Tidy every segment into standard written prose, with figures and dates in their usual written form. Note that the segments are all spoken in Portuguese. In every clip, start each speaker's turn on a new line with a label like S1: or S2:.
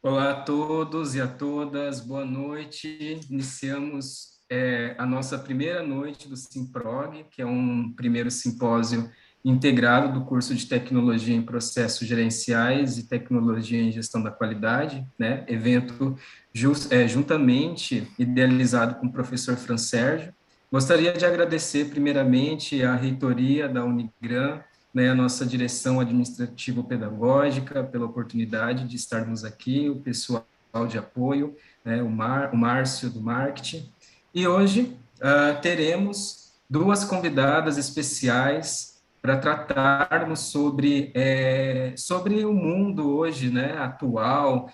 S1: Olá a todos e a todas, boa noite. Iniciamos a nossa primeira noite do Simprog, que é um primeiro simpósio integrado do curso de Tecnologia em Processos Gerenciais e Tecnologia em Gestão da Qualidade, né? Evento juntamente idealizado com o professor Fran Sérgio. Gostaria de agradecer primeiramente à reitoria da Unigran, né, a nossa direção administrativo-pedagógica, pela oportunidade de estarmos aqui, o pessoal de apoio, né, o Márcio do marketing. E hoje teremos duas convidadas especiais para tratarmos sobre o mundo hoje, né, atual,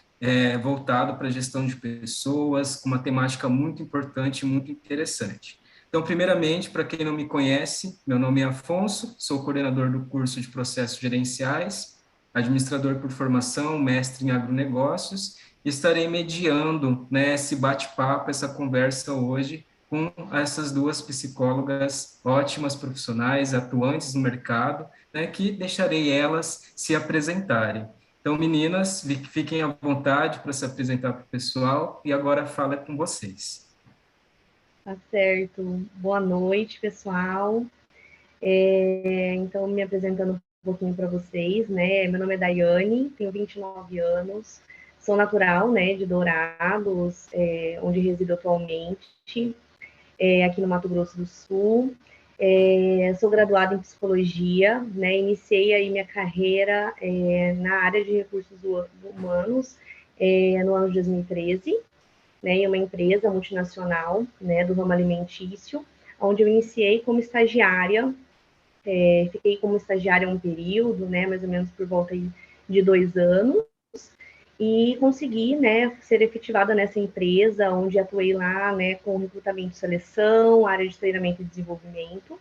S1: voltado para a gestão de pessoas, com uma temática muito importante e muito interessante. Então, primeiramente, para quem não me conhece, meu nome é Afonso, sou coordenador do curso de Processos Gerenciais, administrador por formação, mestre em agronegócios, e estarei mediando, né, esse bate-papo, essa conversa hoje com essas duas psicólogas ótimas profissionais, atuantes no mercado, né, que deixarei elas se apresentarem. Então, meninas, fiquem à vontade para se apresentar para o pessoal, e agora a fala é com vocês.
S2: Tá certo. Boa noite, pessoal. Então, me apresentando um pouquinho para vocês, né? Meu nome é Daiane, tenho 29 anos, sou natural, né, de Dourados, onde resido atualmente, aqui no Mato Grosso do Sul. Sou graduada em psicologia, né? Iniciei aí minha carreira na área de recursos humanos no ano de 2013. Né, em uma empresa multinacional, né, do ramo alimentício, onde eu iniciei como estagiária, fiquei como estagiária um período, né, mais ou menos por volta de 2 anos, e consegui, né, ser efetivada nessa empresa, onde atuei lá, né, com recrutamento e seleção, área de treinamento e desenvolvimento.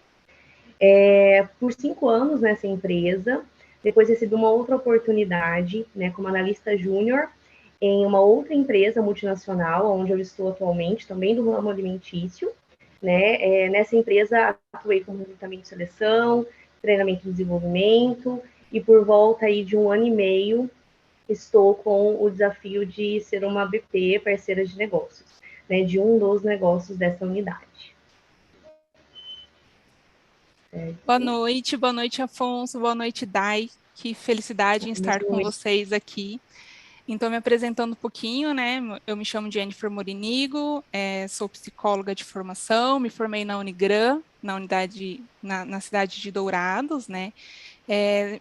S2: Por 5 anos nessa empresa, depois recebi uma outra oportunidade, né, como analista júnior, em uma outra empresa multinacional, onde eu estou atualmente, também do ramo alimentício, né? Nessa empresa atuei como recrutamento e seleção, treinamento e desenvolvimento, e por volta aí de 1 ano e meio estou com o desafio de ser uma BP, parceira de negócios, né? De um dos negócios dessa unidade.
S3: Boa noite, Afonso, boa noite, Dai. Que felicidade em estar com vocês aqui. Então, me apresentando um pouquinho, né? Eu me chamo Jennifer Morinigo, sou psicóloga de formação, me formei na Unigran, na cidade de Dourados, né?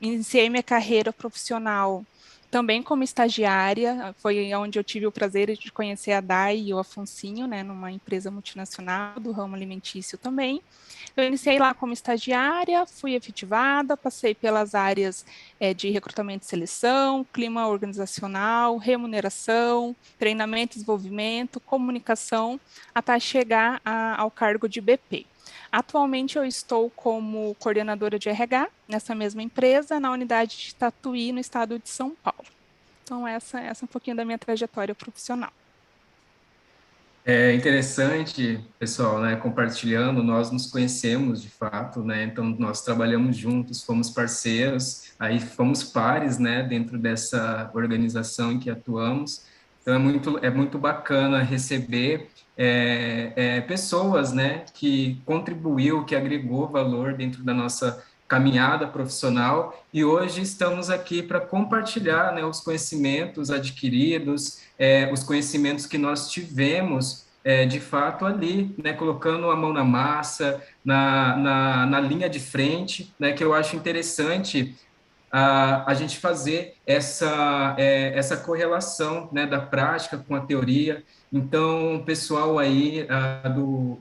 S3: Iniciei minha carreira profissional também como estagiária, foi onde eu tive o prazer de conhecer a Dai e o Afonsinho, né? Numa empresa multinacional do ramo alimentício também. Eu iniciei lá como estagiária, fui efetivada, passei pelas áreas de recrutamento e seleção, clima organizacional, remuneração, treinamento e desenvolvimento, comunicação, até chegar ao cargo de BP. Atualmente eu estou como coordenadora de RH nessa mesma empresa, na unidade de Tatuí, no estado de São Paulo. Então essa é um pouquinho da minha trajetória profissional.
S1: É interessante, pessoal, né, compartilhando, nós nos conhecemos de fato, né, então nós trabalhamos juntos, fomos parceiros, aí fomos pares, né, dentro dessa organização em que atuamos, então é muito bacana receber pessoas, né, que contribuiu, que agregou valor dentro da nossa caminhada profissional, e hoje estamos aqui para compartilhar, né, os conhecimentos adquiridos, os conhecimentos que nós tivemos, de fato, ali, né, colocando a mão na massa, na linha de frente, né, que eu acho interessante a gente fazer essa correlação, né, da prática com a teoria. Então, o pessoal aí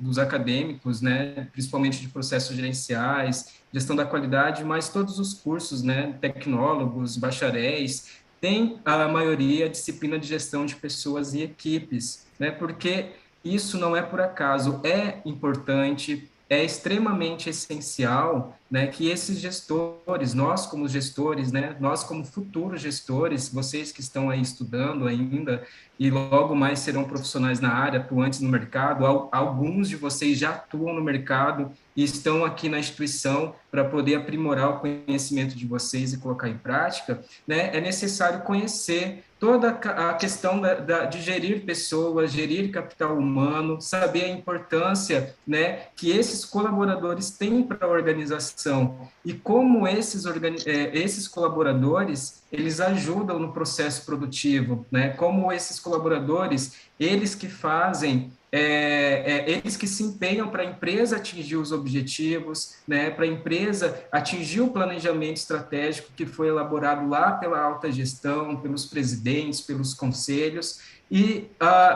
S1: dos acadêmicos, né, principalmente de processos gerenciais, gestão da qualidade, mas todos os cursos, né, tecnólogos, bacharéis, tem a maioria disciplina de gestão de pessoas e equipes, né, porque isso não é por acaso, é importante, é extremamente essencial, né, que esses gestores, nós como gestores, né, nós como futuros gestores, vocês que estão aí estudando ainda, e logo mais serão profissionais na área, atuantes no mercado. Alguns de vocês já atuam no mercado e estão aqui na instituição para poder aprimorar o conhecimento de vocês e colocar em prática, né? É necessário conhecer toda a questão de gerir pessoas, gerir capital humano, saber a importância, né, que esses colaboradores têm para a organização e como esses colaboradores, eles ajudam no processo produtivo, né, como esses colaboradores, eles que fazem eles que se empenham para a empresa atingir os objetivos, né, para a empresa atingir o planejamento estratégico que foi elaborado lá pela alta gestão, pelos presidentes, pelos conselhos, e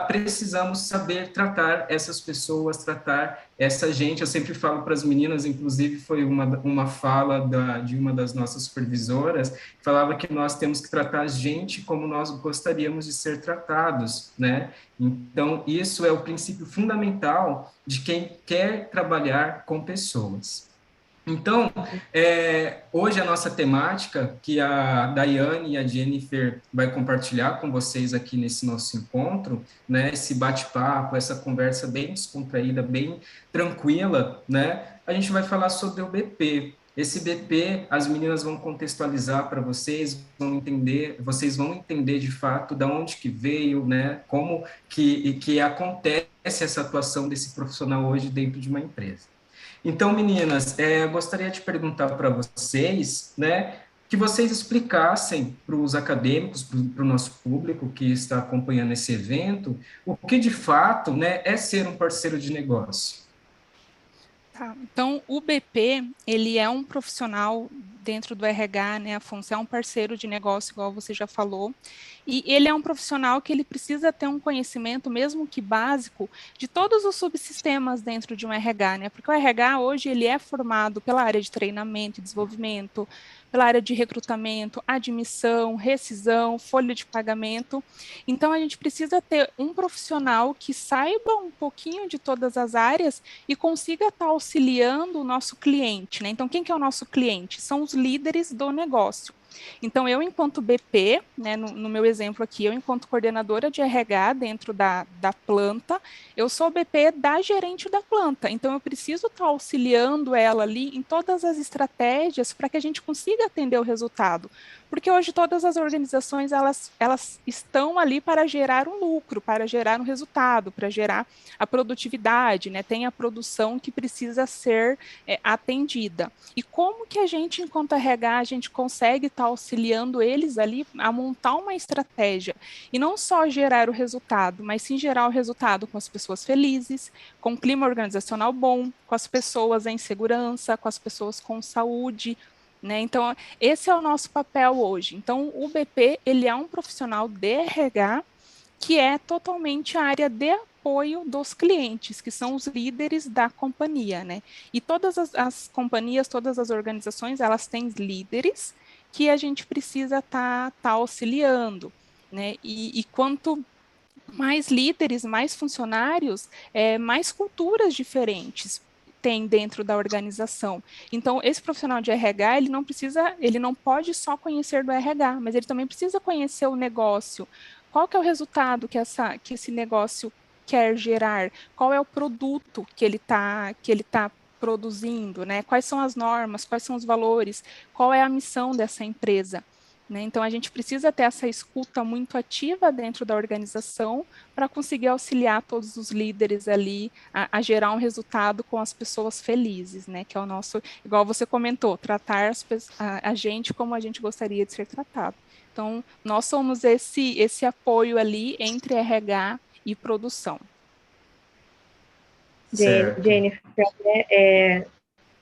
S1: precisamos saber tratar essas pessoas, tratar essa gente. Eu sempre falo para as meninas, inclusive foi uma fala de uma das nossas supervisoras, que falava que nós temos que tratar a gente como nós gostaríamos de ser tratados, né? Então, isso é o princípio fundamental de quem quer trabalhar com pessoas. Então, hoje a nossa temática, que a Daiane e a Jennifer vai compartilhar com vocês aqui nesse nosso encontro, né, esse bate-papo, essa conversa bem descontraída, bem tranquila, né, a gente vai falar sobre o BP. Esse BP, as meninas vão contextualizar para vocês, vocês vão entender de fato de onde que veio, né, como que acontece essa atuação desse profissional hoje dentro de uma empresa. Então, meninas, eu gostaria de perguntar para vocês, né, que vocês explicassem para os acadêmicos, para o nosso público que está acompanhando esse evento, o que de fato, né, é ser um parceiro de negócio.
S3: Tá, então, o BP, ele é um profissional dentro do RH, né, Afonso, é um parceiro de negócio, igual você já falou, e ele é um profissional que ele precisa ter um conhecimento, mesmo que básico, de todos os subsistemas dentro de um RH, né, porque o RH hoje, ele é formado pela área de treinamento e desenvolvimento, pela área de recrutamento, admissão, rescisão, folha de pagamento, então a gente precisa ter um profissional que saiba um pouquinho de todas as áreas e consiga estar auxiliando o nosso cliente, né? Então, quem que é o nosso cliente? São os líderes do negócio. Então, eu, enquanto BP, né, no meu exemplo aqui, eu, enquanto coordenadora de RH dentro da planta, eu sou BP da gerente da planta. Então, eu preciso estar auxiliando ela ali em todas as estratégias para que a gente consiga atender o resultado. Porque hoje todas as organizações, elas estão ali para gerar um lucro, para gerar um resultado, para gerar a produtividade, né? Tem a produção que precisa ser atendida. E como que a gente, enquanto RH, a gente consegue estar auxiliando eles ali a montar uma estratégia e não só gerar o resultado, mas sim gerar o resultado com as pessoas felizes, com um clima organizacional bom, com as pessoas em segurança, com as pessoas com saúde, né? Então, esse é o nosso papel hoje. Então, o BP, ele é um profissional de RH que é totalmente a área de apoio dos clientes, que são os líderes da companhia, né? E todas as companhias, todas as organizações, elas têm líderes que a gente precisa tá auxiliando, né? E quanto mais líderes, mais funcionários, mais culturas diferentes tem dentro da organização. Então, esse profissional de RH, ele não pode só conhecer do RH, mas ele também precisa conhecer o negócio. Qual que é o resultado que esse negócio quer gerar? Qual é o produto que ele tá produzindo, né? Quais são as normas, quais são os valores, qual é a missão dessa empresa? Né? Então, a gente precisa ter essa escuta muito ativa dentro da organização para conseguir auxiliar todos os líderes ali a gerar um resultado com as pessoas felizes, né? Que é o nosso, igual você comentou, tratar a gente como a gente gostaria de ser tratado. Então, nós somos esse apoio ali entre RH e produção.
S1: Certo.
S2: Jennifer,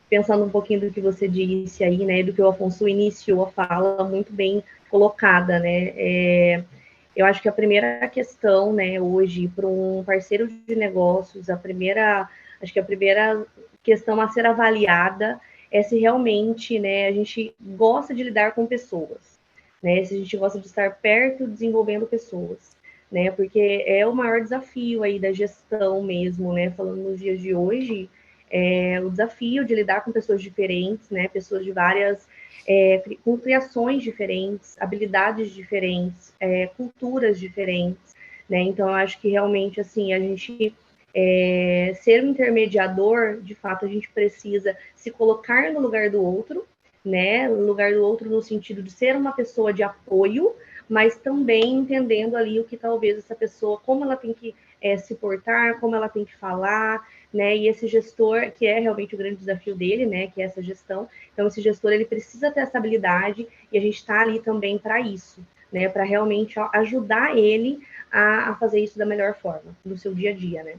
S2: pensando um pouquinho do que você disse aí, né, do que o Afonso iniciou a fala, muito bem colocada, né, eu acho que a primeira questão, né, hoje, para um parceiro de negócios, acho que a primeira questão a ser avaliada é se realmente, né, a gente gosta de lidar com pessoas, né, se a gente gosta de estar perto desenvolvendo pessoas, né, porque é o maior desafio aí da gestão mesmo, né, falando nos dias de hoje, o desafio de lidar com pessoas diferentes, né, pessoas de várias, com criações diferentes, habilidades diferentes, culturas diferentes, né? Então, eu acho que realmente, assim, a gente ser um intermediador, de fato, a gente precisa se colocar no lugar do outro, né? No lugar do outro no sentido de ser uma pessoa de apoio, mas também entendendo ali o que talvez essa pessoa, como ela tem que se portar, como ela tem que falar, né? E esse gestor, que é realmente o grande desafio dele, né? Que é essa gestão. Então, esse gestor, ele precisa ter essa habilidade e a gente está ali também para isso, né? Para realmente ajudar ele a fazer isso da melhor forma, no seu dia a dia, né?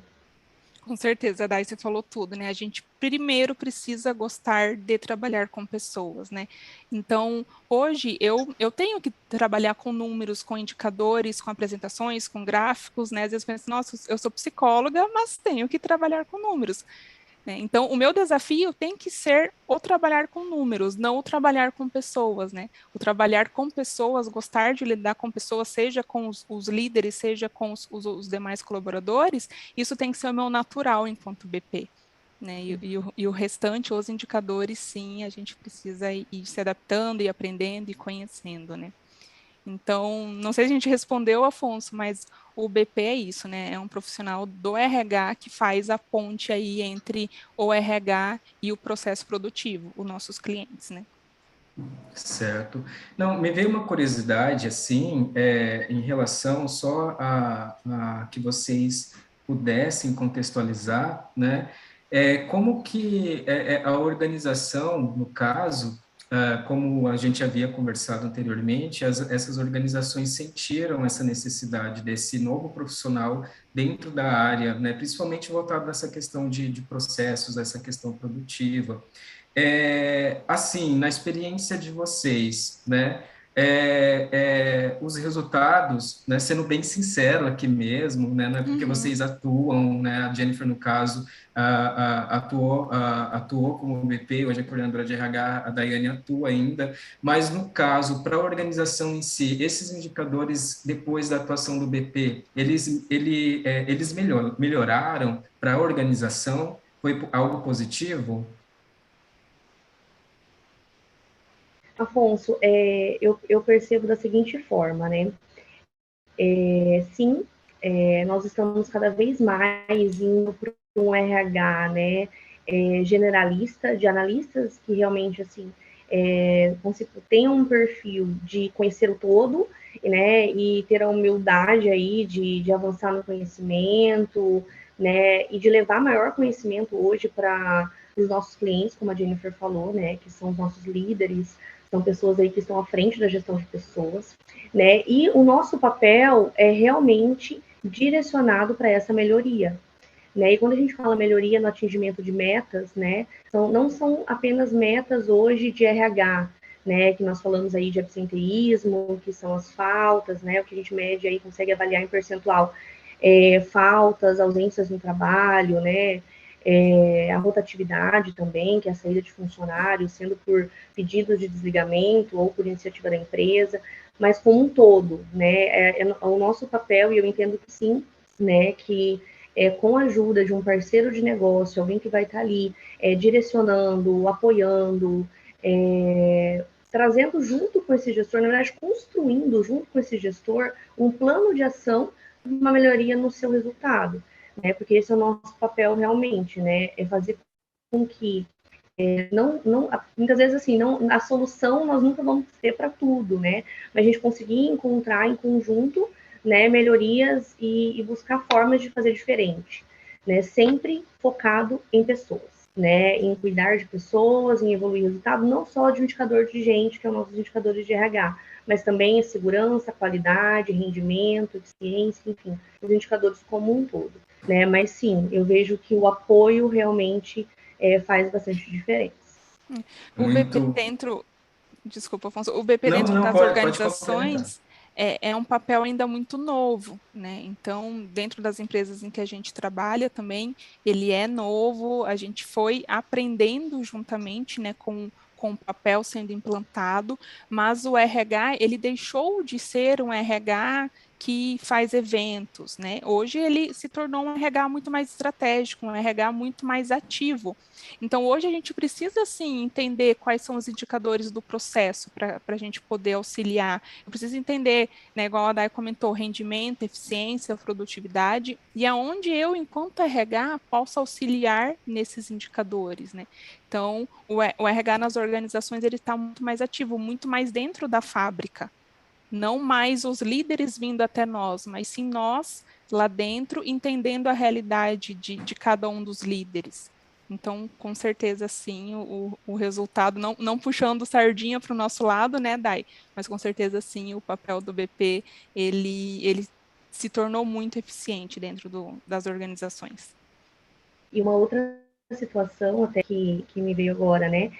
S3: Com certeza, Dai, você falou tudo, né? A gente primeiro precisa gostar de trabalhar com pessoas, né? Então, hoje eu tenho que trabalhar com números, com indicadores, com apresentações, com gráficos, né? Às vezes eu penso, nossa, eu sou psicóloga, mas tenho que trabalhar com números, né? Então, o meu desafio tem que ser o trabalhar com números, não o trabalhar com pessoas, né? O trabalhar com pessoas, gostar de lidar com pessoas, seja com os líderes, seja com os demais colaboradores, isso tem que ser o meu natural enquanto BP. Né? E o restante, os indicadores, sim, a gente precisa ir se adaptando e aprendendo e conhecendo, né? Então, não sei se a gente respondeu, Afonso, mas o BP é isso, né? É um profissional do RH que faz a ponte aí entre o RH e o processo produtivo, os nossos clientes, né?
S1: Certo. Não, me veio uma curiosidade, assim, em relação só a que vocês pudessem contextualizar, né? Como que a organização, no caso, como a gente havia conversado anteriormente, essas organizações sentiram essa necessidade desse novo profissional dentro da área, né? Principalmente voltado nessa questão de processos, essa questão produtiva. Assim, na experiência de vocês, né, os resultados, né, sendo bem sincero aqui mesmo, né, não é porque
S3: Uhum.
S1: vocês atuam, né, a Jennifer, no caso, atuou como BP, hoje é coordenadora de RH, a Daiane atua ainda, mas no caso, para a organização em si, esses indicadores, depois da atuação do BP, eles melhoraram para a organização? Foi algo positivo?
S2: Afonso, eu percebo da seguinte forma, né? Sim, nós estamos cada vez mais indo para um RH, né, generalista, de analistas que realmente, assim, tenham um perfil de conhecer o todo, né, e ter a humildade aí de avançar no conhecimento, né, e de levar maior conhecimento hoje para os nossos clientes, como a Jennifer falou, né, que são os nossos líderes, são pessoas aí que estão à frente da gestão de pessoas, né? E o nosso papel é realmente direcionado para essa melhoria. Né? E quando a gente fala melhoria no atingimento de metas, né, não são apenas metas hoje de RH, né, que nós falamos aí de absenteísmo, que são as faltas, né, o que a gente mede aí, consegue avaliar em percentual, faltas, ausências no trabalho, né, a rotatividade também, que é a saída de funcionários, sendo por pedidos de desligamento ou por iniciativa da empresa, mas como um todo, né, é o nosso papel, e eu entendo que sim, né, que com a ajuda de um parceiro de negócio, alguém que vai estar ali direcionando, apoiando, trazendo junto com esse gestor, na verdade, construindo junto com esse gestor um plano de ação de uma melhoria no seu resultado, né? Porque esse é o nosso papel realmente, né? É fazer com que muitas vezes assim, não, a solução nós nunca vamos ter para tudo, né? Mas a gente conseguir encontrar em conjunto, né, melhorias e buscar formas de fazer diferente, né? Sempre focado em pessoas, né? Em cuidar de pessoas, em evoluir o resultado, não só de um indicador de gente, que é o nosso indicador de RH, mas também a segurança, qualidade, rendimento, eficiência, enfim, os indicadores como um todo, né? Mas sim, eu vejo que o apoio realmente faz bastante diferença.
S3: O BP
S1: Muito.
S3: dentro, desculpa, Afonso, o BP
S1: Não,
S3: dentro
S1: não,
S3: das
S1: pode complementar.
S3: organizações é um papel ainda muito novo, né? Então, dentro das empresas em que a gente trabalha também, ele é novo, a gente foi aprendendo juntamente, né, com o papel sendo implantado, mas o RH, ele deixou de ser um RH que faz eventos, né? Hoje ele se tornou um RH muito mais estratégico, um RH muito mais ativo. Então, hoje a gente precisa, sim, entender quais são os indicadores do processo para a gente poder auxiliar. Eu preciso entender, né, igual a Day comentou, rendimento, eficiência, produtividade, e aonde eu, enquanto RH, posso auxiliar nesses indicadores, né? Então, o RH nas organizações, ele está muito mais ativo, muito mais dentro da fábrica, não mais os líderes vindo até nós, mas sim nós lá dentro, entendendo a realidade de cada um dos líderes. Então, com certeza, sim, o resultado, não puxando sardinha para o nosso lado, né, Dai? Mas com certeza, sim, o papel do BP, ele se tornou muito eficiente dentro das organizações.
S2: E uma outra situação até que me veio agora, né,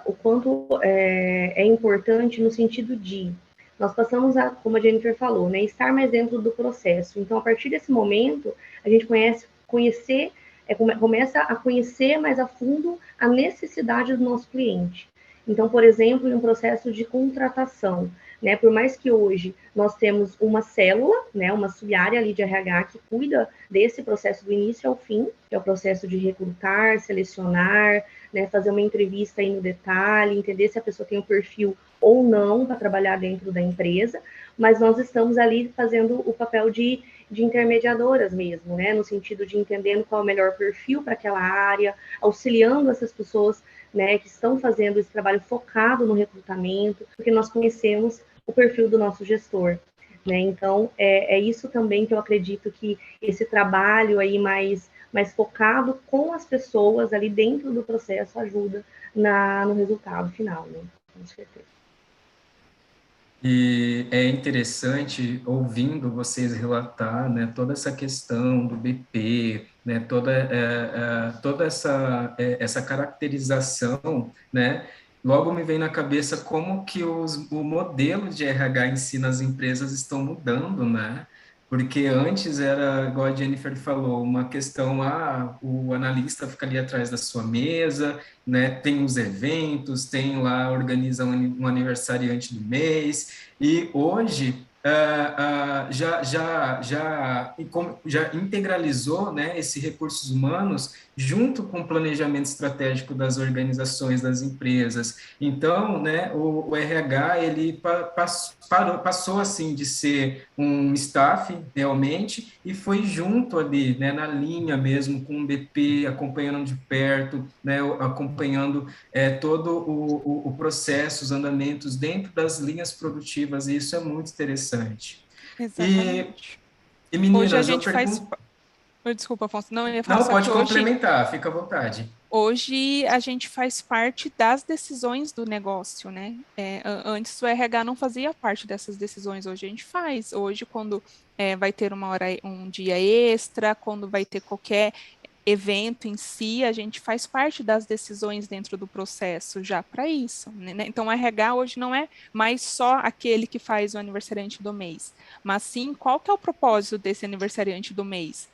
S2: o quanto é importante no sentido de nós passamos a, como a Jennifer falou, né, estar mais dentro do processo. Então, a partir desse momento, a gente começa a conhecer mais a fundo a necessidade do nosso cliente. Então, por exemplo, em um processo de contratação, né, por mais que hoje nós temos uma célula, né, uma sub-área ali de RH que cuida desse processo do início ao fim, que é o processo de recrutar, selecionar, né, fazer uma entrevista aí no detalhe, entender se a pessoa tem o perfil ou não para trabalhar dentro da empresa, mas nós estamos ali fazendo o papel de intermediadoras mesmo, né, no sentido de entendendo qual é o melhor perfil para aquela área, auxiliando essas pessoas, né, que estão fazendo esse trabalho focado no recrutamento, porque nós conhecemos o perfil do nosso gestor. Né? Então, é isso também que eu acredito que esse trabalho aí mais focado com as pessoas ali dentro do processo ajuda no resultado final, né? Com certeza.
S1: E é interessante ouvindo vocês relatar, né, toda essa questão do BP, né, toda essa caracterização, né, logo me vem na cabeça como que o modelo de RH em si nas empresas estão mudando, né? Porque antes era, igual a Jennifer falou, uma questão, o analista fica ali atrás da sua mesa, né, tem os eventos, tem lá, organiza um aniversariante do mês, e hoje já integralizou, né, esses recursos humanos junto com o planejamento estratégico das organizações, das empresas. Então, né, o RH ele passou assim de ser um staff realmente e foi junto ali, né, na linha mesmo com o BP, acompanhando de perto, né, acompanhando todo o processo, os andamentos dentro das linhas produtivas, e isso é muito interessante. E,
S3: Exatamente.
S1: e
S3: Hoje a
S1: meninas, eu
S3: gente faz.
S1: pergunto.
S3: Desculpa, Afonso, não, eu ia falar
S1: Não,
S3: só que
S1: pode complementar, fica à vontade.
S3: hoje a gente faz parte das decisões do negócio, né? Antes o RH não fazia parte dessas decisões, hoje a gente faz. Hoje, quando vai ter uma hora, um dia extra, quando vai ter qualquer evento em si, a gente faz parte das decisões dentro do processo já para isso, né? Então, o RH hoje não é mais só aquele que faz o aniversariante do mês, mas sim qual que é o propósito desse aniversariante do mês,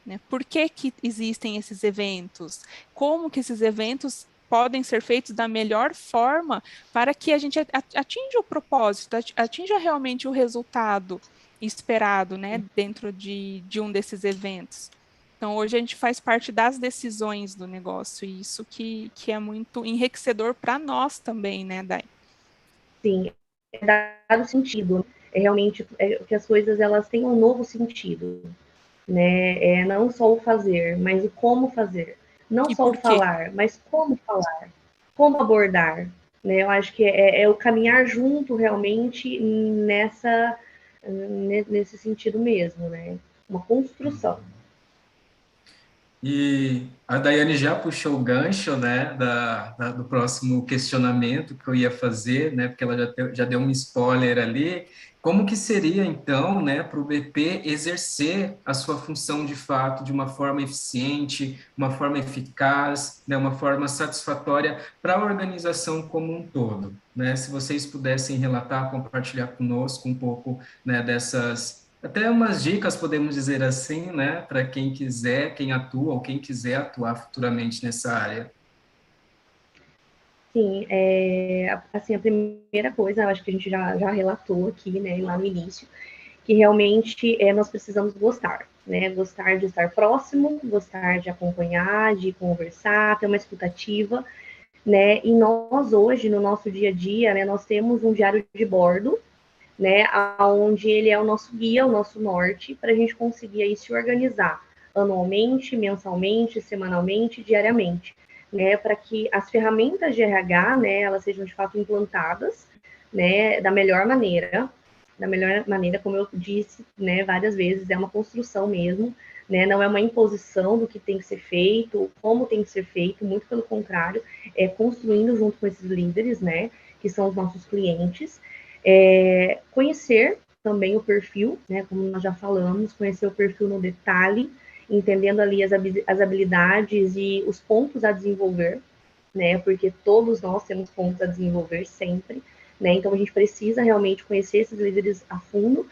S3: né? Por que que existem esses eventos? Como que esses eventos podem ser feitos da melhor forma para que a gente atinja o propósito, atinja realmente o resultado esperado, né, dentro de um desses eventos. Então, hoje a gente faz parte das decisões do negócio, e isso que é muito enriquecedor para nós também, né, Dai?
S2: Sim, dado sentido. Realmente que as coisas elas têm um novo sentido, né? Não só o fazer, mas o como fazer. Não
S3: E
S2: só o
S3: por quê?
S2: falar, mas como falar, como abordar. Né? Eu acho que é o caminhar junto realmente nesse sentido mesmo, né? Uma construção.
S1: E a Daiane já puxou o gancho, né, do próximo questionamento que eu ia fazer, né, porque ela já deu um spoiler ali. Como que seria, então, né, para o BP exercer a sua função de fato de uma forma eficiente, uma forma eficaz, né, uma forma satisfatória para a organização como um todo, né? Se vocês pudessem relatar, compartilhar conosco um pouco, né, dessas até umas dicas, podemos dizer assim, né, para quem quiser, quem atua ou quem quiser atuar futuramente nessa área.
S2: Sim, assim, a primeira coisa, eu acho que a gente já relatou aqui, né, lá no início, que realmente nós precisamos gostar, né? Gostar de estar próximo, gostar de acompanhar, de conversar, ter uma escutativa, né? E nós hoje, no nosso dia a dia, né, nós temos um diário de bordo, né, onde ele é o nosso guia, o nosso norte, para a gente conseguir aí se organizar anualmente, mensalmente, semanalmente, diariamente, né, para que as ferramentas de RH, né, elas sejam de fato implantadas, né, da melhor maneira, como eu disse, né, várias vezes, é uma construção mesmo, né, não é uma imposição do que tem que ser feito, como tem que ser feito, muito pelo contrário, é construindo junto com esses líderes, né, que são os nossos clientes, conhecer também o perfil, né, como nós já falamos, conhecer o perfil no detalhe, entendendo ali as habilidades e os pontos a desenvolver, né, porque todos nós temos pontos a desenvolver sempre, né, então a gente precisa realmente conhecer esses líderes a fundo,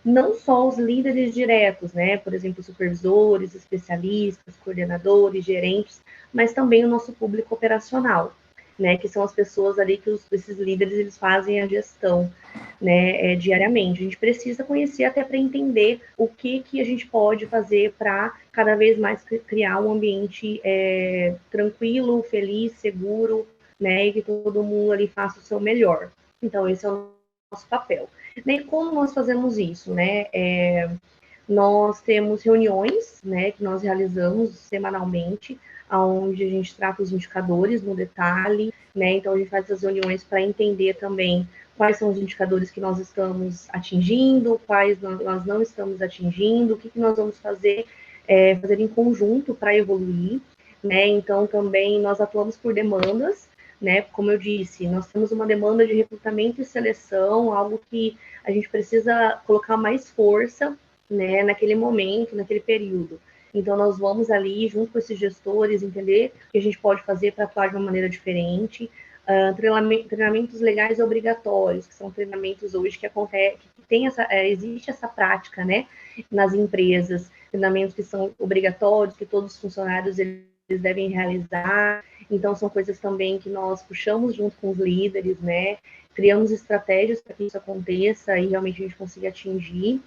S2: não só os líderes diretos, né, por exemplo, supervisores, especialistas, coordenadores, gerentes, mas também o nosso público operacional, né, que são as pessoas ali que esses líderes eles fazem a gestão, né, diariamente. A gente precisa conhecer até para entender o que a gente pode fazer para cada vez mais criar um ambiente tranquilo, feliz, seguro, né, e que todo mundo ali faça o seu melhor. Então, esse é o nosso papel. E como nós fazemos isso, né? Nós temos reuniões, né, que nós realizamos semanalmente, onde a gente trata os indicadores no detalhe, né? Então a gente faz essas reuniões para entender também quais são os indicadores que nós estamos atingindo, quais nós não estamos atingindo, o que nós vamos fazer, fazer em conjunto para evoluir, né? Então também nós atuamos por demandas, né? Como eu disse, nós temos uma demanda de recrutamento e seleção, algo que a gente precisa colocar mais força, né, naquele momento, naquele período. Então, nós vamos ali, junto com esses gestores, entender o que a gente pode fazer para atuar de uma maneira diferente. Treinamentos legais obrigatórios, que são treinamentos hoje que acontece, que tem existe essa prática, né, nas empresas, treinamentos que são obrigatórios, que todos os funcionários eles devem realizar. Então, são coisas também que nós puxamos junto com os líderes, né, criamos estratégias para que isso aconteça e realmente a gente consiga atingir.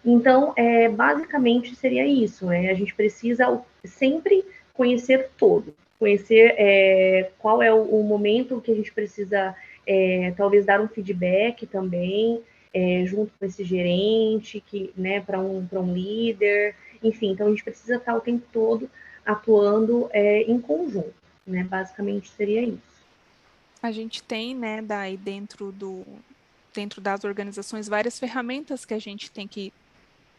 S2: Então, basicamente seria isso, né? A gente precisa sempre conhecer todo, conhecer qual é o momento que a gente precisa, talvez dar um feedback também, junto com esse gerente, que, né, para um líder, enfim. Então, a gente precisa estar o tempo todo atuando em conjunto, né? Basicamente seria isso.
S3: A gente tem, né, daí dentro das organizações várias ferramentas que a gente tem que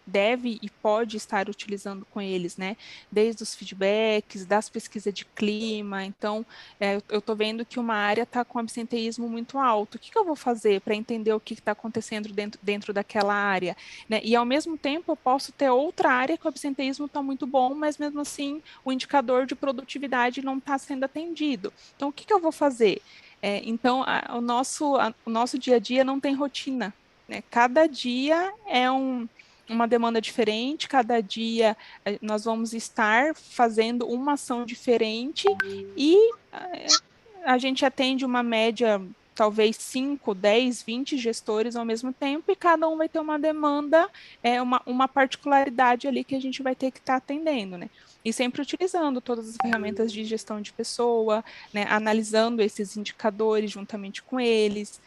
S3: deve e pode estar utilizando com eles, né? Desde os feedbacks, das pesquisas de clima. Então, eu estou vendo que uma área está com absenteísmo muito alto. O que eu vou fazer para entender o que está acontecendo dentro daquela área? Né? E, ao mesmo tempo, eu posso ter outra área que o absenteísmo está muito bom, mas, mesmo assim, o indicador de produtividade não está sendo atendido. Então, o que eu vou fazer? Então, o nosso dia a dia não tem rotina, né? Cada dia é uma demanda diferente, cada dia nós vamos estar fazendo uma ação diferente e a gente atende uma média, talvez 5, 10, 20 gestores ao mesmo tempo e cada um vai ter uma demanda, uma particularidade ali que a gente vai ter que estar atendendo, né? E sempre utilizando todas as ferramentas de gestão de pessoa, né? Analisando esses indicadores juntamente com eles,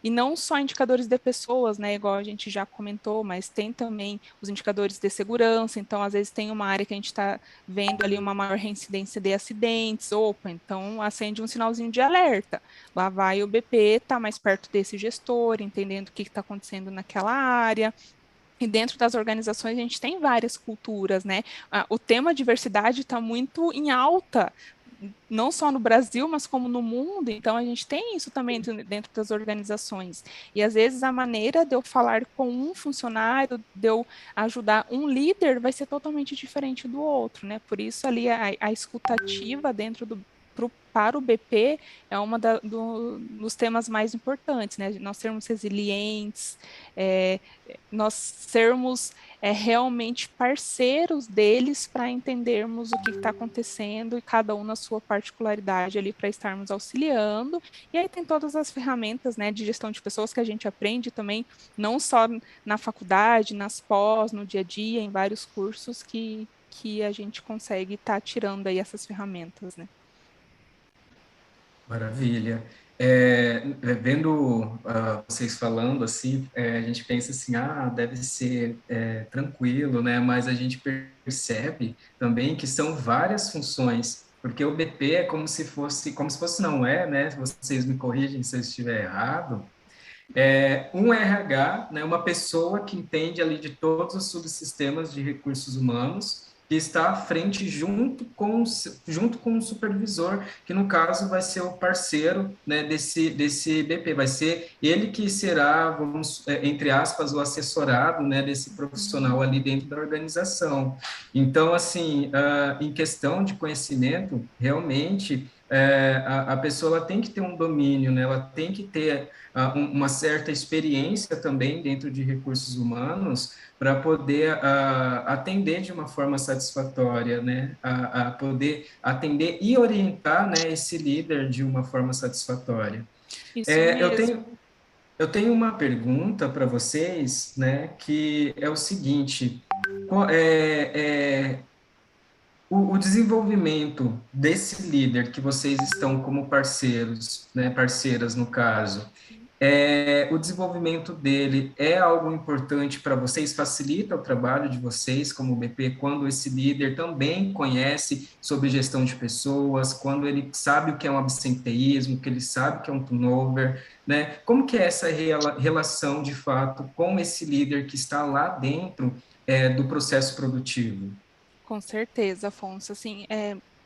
S3: e não só indicadores de pessoas, né, igual a gente já comentou, mas tem também os indicadores de segurança. Então, às vezes tem uma área que a gente está vendo ali uma maior reincidência de acidentes, opa, então acende um sinalzinho de alerta. Lá vai o BP, está mais perto desse gestor, entendendo o que está acontecendo naquela área. E dentro das organizações a gente tem várias culturas, né? O tema diversidade está muito em alta, não só no Brasil, mas como no mundo. Então a gente tem isso também dentro das organizações. E às vezes a maneira de eu falar com um funcionário, de eu ajudar um líder, vai ser totalmente diferente do outro, né? Por isso ali a escutativa dentro para o BP é uma dos temas mais importantes, né? Nós sermos resilientes, nós sermos realmente parceiros deles para entendermos o que está acontecendo e cada um na sua particularidade ali para estarmos auxiliando. E aí tem todas as ferramentas, né, de gestão de pessoas que a gente aprende também, não só na faculdade, nas pós, no dia a dia, em vários cursos que a gente consegue estar tirando aí essas ferramentas, né?
S1: Maravilha. Vendo vocês falando assim, a gente pensa assim, deve ser tranquilo, né? Mas a gente percebe também que são várias funções, porque o BP é como se fosse não é, né? Vocês me corrigem se eu estiver errado. Um RH, né, uma pessoa que entende ali de todos os subsistemas de recursos humanos, que está à frente junto com o supervisor, que no caso vai ser o parceiro, né, desse BP, vai ser ele que será, entre aspas, o assessorado, né, desse profissional ali dentro da organização. Então, assim, em questão de conhecimento, realmente, a pessoa ela tem que ter um domínio, né, ela tem que ter uma certa experiência também dentro de recursos humanos para poder atender de uma forma satisfatória, né? A poder atender e orientar, né, esse líder de uma forma satisfatória.
S3: Isso
S1: É, eu
S3: mesmo.
S1: tenho, eu tenho uma pergunta para vocês, né, que é o seguinte: qual- é, é, o desenvolvimento desse líder que vocês estão como parceiros, né, parceiras no caso, o desenvolvimento dele é algo importante para vocês, facilita o trabalho de vocês como BP, quando esse líder também conhece sobre gestão de pessoas, quando ele sabe o que é um absenteísmo, que ele sabe o que é um turnover, né? Como que é essa relação, de fato, com esse líder que está lá dentro, do processo produtivo?
S3: Com certeza, Afonso. Assim,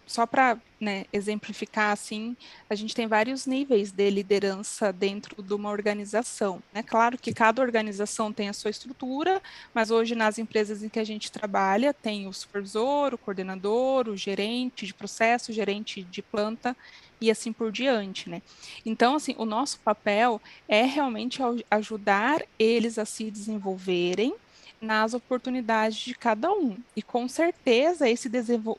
S3: só para, né, exemplificar, assim, a gente tem vários níveis de liderança dentro de uma organização. É claro que cada organização tem a sua estrutura, mas hoje nas empresas em que a gente trabalha tem o supervisor, o coordenador, o gerente de processo, o gerente de planta e assim por diante, né? Então, assim, o nosso papel é realmente ajudar eles a se desenvolverem nas oportunidades de cada um. E com certeza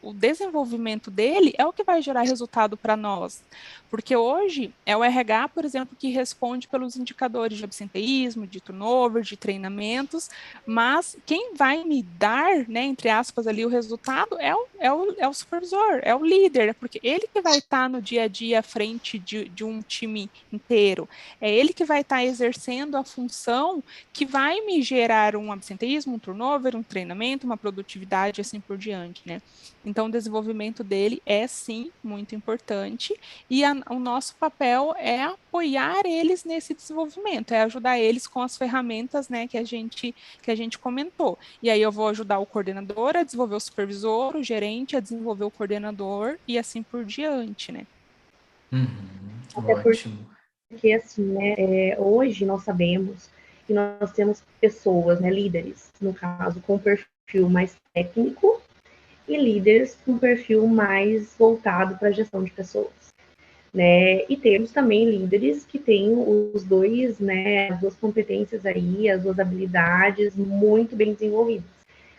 S3: o desenvolvimento dele é o que vai gerar resultado para nós. Porque hoje é o RH, por exemplo, que responde pelos indicadores de absenteísmo, de turnover, de treinamentos, mas quem vai me dar, né, entre aspas, ali o resultado é o supervisor, é o líder, né, porque ele que vai estar no dia a dia à frente de um time inteiro, é ele que vai estar exercendo a função que vai me gerar um absenteísmo, um turnover, um treinamento, uma produtividade, assim por diante, né? Então, o desenvolvimento dele é, sim, muito importante, e o nosso papel é apoiar eles nesse desenvolvimento, é ajudar eles com as ferramentas, né, que a gente comentou. E aí eu vou ajudar o coordenador a desenvolver o supervisor, o gerente a desenvolver o coordenador, e assim por diante, né?
S2: Até
S1: Ótimo.
S2: porque, assim, né, hoje nós sabemos que nós temos pessoas, né, líderes, no caso, com perfil mais técnico e líderes com perfil mais voltado para a gestão de pessoas, né? E temos também líderes que têm os dois, né, as duas competências aí, as duas habilidades muito bem desenvolvidas,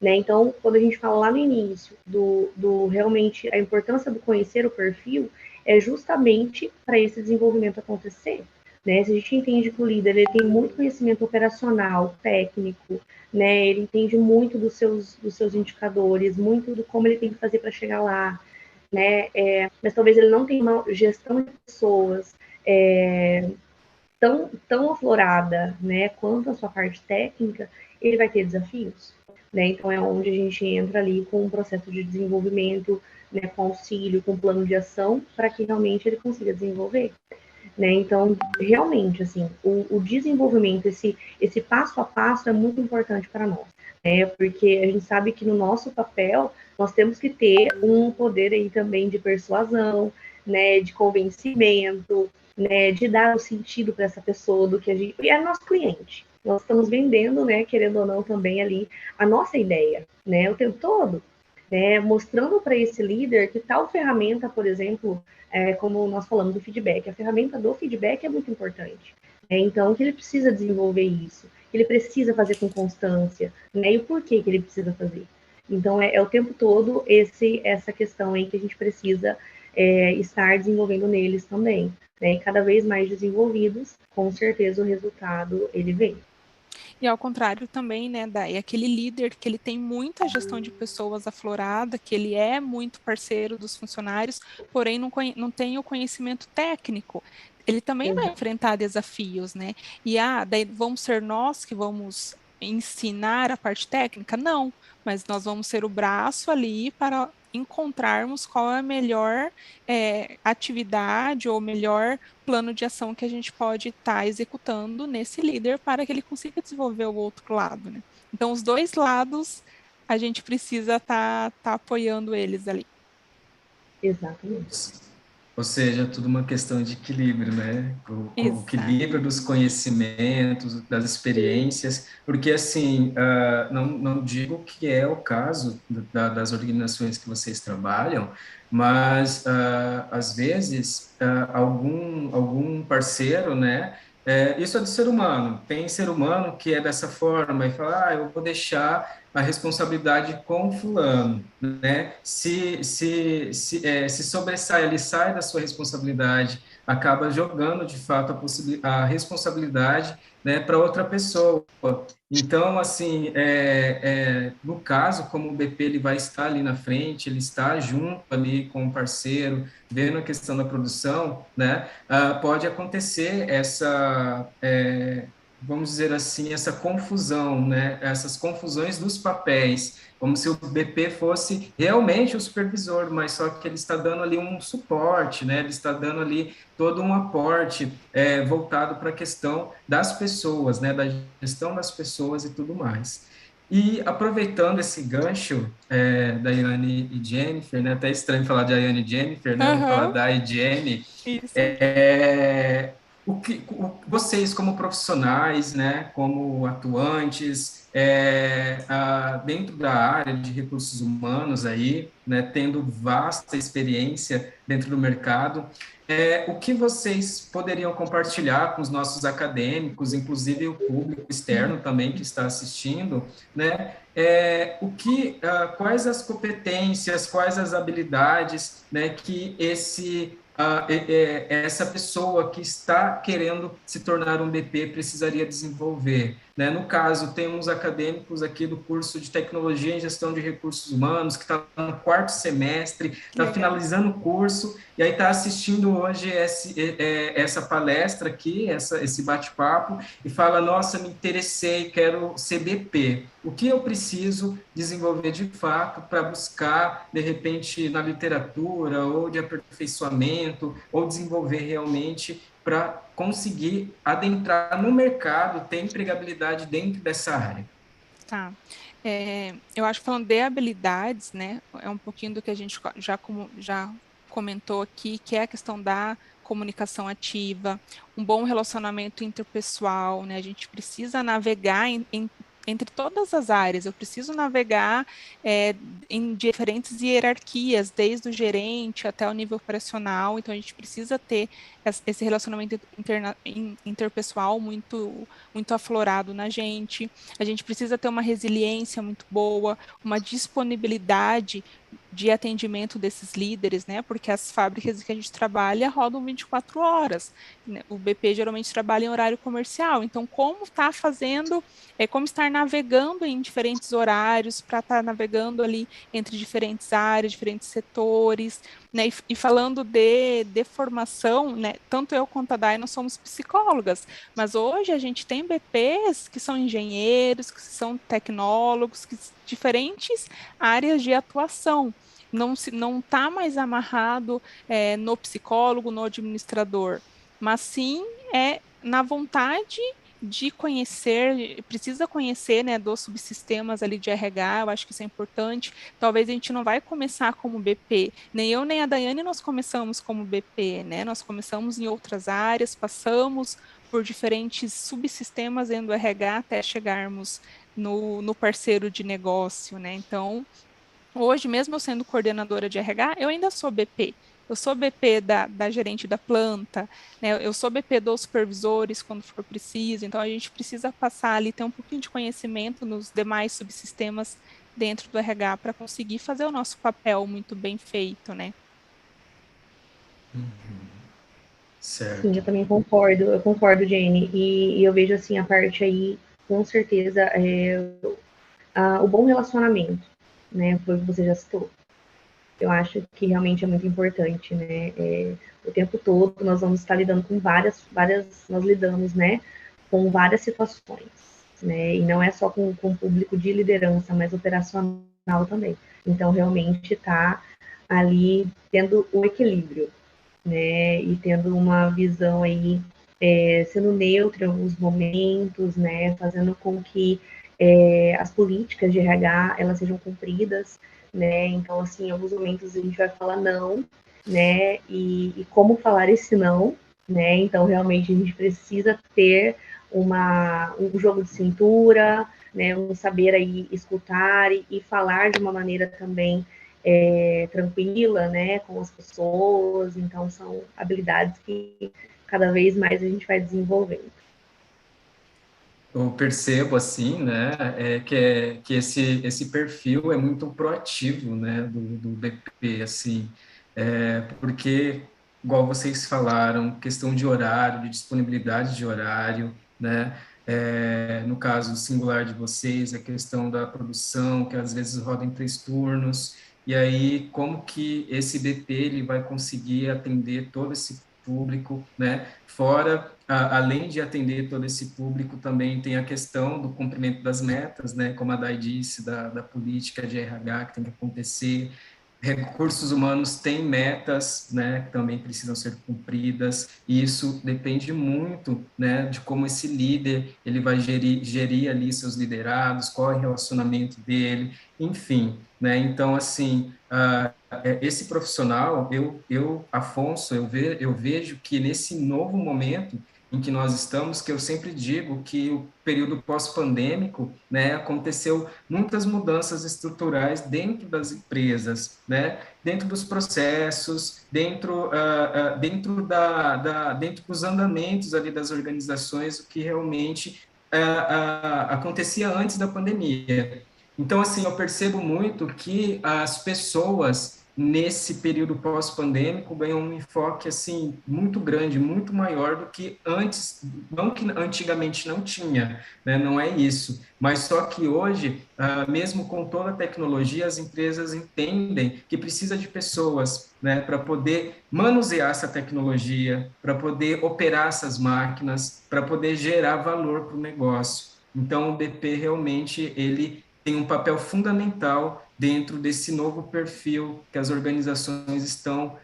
S2: né? Então, quando a gente fala lá no início do realmente a importância do conhecer o perfil, é justamente para esse desenvolvimento acontecer, né? Se a gente entende que o líder ele tem muito conhecimento operacional, técnico, né? Ele entende muito dos seus indicadores, muito do como ele tem que fazer para chegar lá, né? Mas talvez ele não tenha uma gestão de pessoas tão aflorada, né, quanto a sua parte técnica, ele vai ter desafios, né? Então é onde a gente entra ali com um processo de desenvolvimento, né, com auxílio, com plano de ação, para que realmente ele consiga desenvolver, né? Então, realmente, assim, o desenvolvimento, esse passo a passo é muito importante para nós, né? Porque a gente sabe que no nosso papel nós temos que ter um poder aí também de persuasão, né? De convencimento, né? De dar o sentido para essa pessoa do que a gente. E é nosso cliente. Nós estamos vendendo, né? Querendo ou não, também ali a nossa ideia, né? O tempo todo. né, mostrando para esse líder que tal ferramenta, por exemplo, como nós falamos do feedback, a ferramenta do feedback é muito importante. Então, que ele precisa desenvolver isso, que ele precisa fazer com constância, né, e o porquê que ele precisa fazer. Então, é o tempo todo essa questão aí que a gente precisa estar desenvolvendo neles também. Né, e cada vez mais desenvolvidos, com certeza o resultado ele vem.
S3: E ao contrário também, né, é aquele líder que ele tem muita gestão de pessoas aflorada, que ele é muito parceiro dos funcionários, porém não tem o conhecimento técnico. Ele também vai enfrentar desafios, né? E daí vamos ser nós que vamos ensinar a parte técnica? Não, mas nós vamos ser o braço ali para encontrarmos qual é a melhor atividade ou melhor plano de ação que a gente pode estar executando nesse líder para que ele consiga desenvolver o outro lado, né? Então, os dois lados, a gente precisa estar apoiando eles ali.
S2: Exatamente.
S1: Ou seja, tudo uma questão de equilíbrio, né? O
S3: Exato.
S1: equilíbrio dos conhecimentos, das experiências, porque assim, não digo que é o caso das organizações que vocês trabalham, mas às vezes algum parceiro, né? Isso é do ser humano. Tem ser humano que é dessa forma e fala, eu vou deixar a responsabilidade com fulano, né? Se sobressai, ele sai da sua responsabilidade, acaba jogando de fato a responsabilidade, né, para outra pessoa. Então, assim, no caso, como o BP ele vai estar ali na frente, ele está junto ali com o parceiro, vendo a questão da produção, né, pode acontecer vamos dizer assim, essa confusão, né? Essas confusões dos papéis, como se o BP fosse realmente o supervisor, mas só que ele está dando ali um suporte, né? Ele está dando ali todo um aporte voltado para a questão das pessoas, né? Da gestão das pessoas e tudo mais. E aproveitando esse gancho da Yane e Jennifer, né? Até estranho falar de Yane e Jennifer, né? Vamos falar
S3: Aham,
S1: da Jenny.
S3: isso.
S1: Vocês como profissionais, né, como atuantes, dentro da área de recursos humanos aí, né, tendo vasta experiência dentro do mercado, o que vocês poderiam compartilhar com os nossos acadêmicos, inclusive o público externo também que está assistindo, né, quais as competências, quais as habilidades, né, que essa pessoa que está querendo se tornar um BP precisaria desenvolver, né? No caso, temos acadêmicos aqui do curso de Tecnologia em Gestão de Recursos Humanos, que está no quarto semestre, está finalizando o curso, e aí está assistindo hoje essa palestra aqui, esse bate-papo, e fala, nossa, me interessei, quero ser BP. O que eu preciso desenvolver de fato para buscar, de repente, na literatura, ou de aperfeiçoamento, ou desenvolver realmente para conseguir adentrar no mercado, ter empregabilidade dentro dessa área?
S3: Tá. Eu acho que falando de habilidades, né, é um pouquinho do que a gente já comentou aqui, que é a questão da comunicação ativa, um bom relacionamento interpessoal, né, a gente precisa navegar entre todas as áreas, eu preciso navegar em diferentes hierarquias, desde o gerente até o nível operacional, então a gente precisa ter esse relacionamento interpessoal muito aflorado na gente. A gente precisa ter uma resiliência muito boa, uma disponibilidade de atendimento desses líderes, né? Porque as fábricas que a gente trabalha rodam 24 horas. Né? O BP geralmente trabalha em horário comercial. Então, como está fazendo, como estar navegando em diferentes horários para estar navegando ali entre diferentes áreas, diferentes setores, né? E falando de formação, né? Tanto eu quanto a Dai, nós somos psicólogas, mas hoje a gente tem BPs que são engenheiros, que são tecnólogos, diferentes áreas de atuação. Não está mais amarrado no psicólogo, no administrador, mas sim na vontade de conhecer, precisa conhecer, né, dos subsistemas ali de RH, eu acho que isso é importante. Talvez a gente não vai começar como BP, nem eu nem a Daiane nós começamos como BP, né? Nós começamos em outras áreas, passamos por diferentes subsistemas dentro do RH até chegarmos no parceiro de negócio, né? Então, Hoje, mesmo eu sendo coordenadora de RH, eu ainda sou BP. Eu sou BP da gerente da planta, né? Eu sou BP dos supervisores quando for preciso. Então, a gente precisa passar ali, ter um pouquinho de conhecimento nos demais subsistemas dentro do RH para conseguir fazer o nosso papel muito bem feito, né?
S2: Sim,
S1: Certo.
S2: eu também concordo, Jenny, e eu vejo assim a parte aí, com certeza, o bom relacionamento, né, foi o que você já citou. Eu acho que realmente é muito importante, né, o tempo todo nós vamos estar lidando com nós lidamos, né, com várias situações, né, e não é só com o público de liderança, mas operacional também. Então, realmente está ali tendo o equilíbrio, né, e tendo uma visão aí, sendo neutro em alguns momentos, né, fazendo com que as políticas de RH elas sejam cumpridas, né, então assim, em alguns momentos a gente vai falar não, né, e como falar esse não, né, então realmente a gente precisa ter um jogo de cintura, né, um saber aí escutar e falar de uma maneira também tranquila, né, com as pessoas. Então, são habilidades que cada vez mais a gente vai desenvolvendo.
S1: Eu percebo assim, né, que esse perfil é muito proativo, né, do BP, assim, porque, igual vocês falaram, questão de horário, de disponibilidade de horário, né, no caso singular de vocês, a questão da produção, que às vezes roda em 3 turnos, e aí como que esse BP ele vai conseguir atender todo esse público, né? Fora, além de atender todo esse público, também tem a questão do cumprimento das metas, né? Como a Day disse, da política de RH que tem que acontecer. Recursos humanos têm metas, né, que também precisam ser cumpridas, e isso depende muito, né, de como esse líder ele vai gerir ali seus liderados, qual é o relacionamento dele, enfim, né, então, assim, esse profissional, Afonso, eu vejo que nesse novo momento em que nós estamos, que eu sempre digo que o período pós-pandêmico, né, aconteceu muitas mudanças estruturais dentro das empresas, né, dentro dos processos, dentro dos andamentos ali das organizações, o que realmente acontecia antes da pandemia. Então, assim, eu percebo muito que as pessoas nesse período pós-pandêmico ganham um enfoque assim muito grande, muito maior do que antes, não que antigamente não tinha, né? Não é isso, mas só que hoje, mesmo com toda a tecnologia, as empresas entendem que precisa de pessoas, né, para poder manusear essa tecnologia, para poder operar essas máquinas, para poder gerar valor para o negócio. Então, o BP realmente ele tem um papel fundamental dentro desse novo perfil que as organizações estão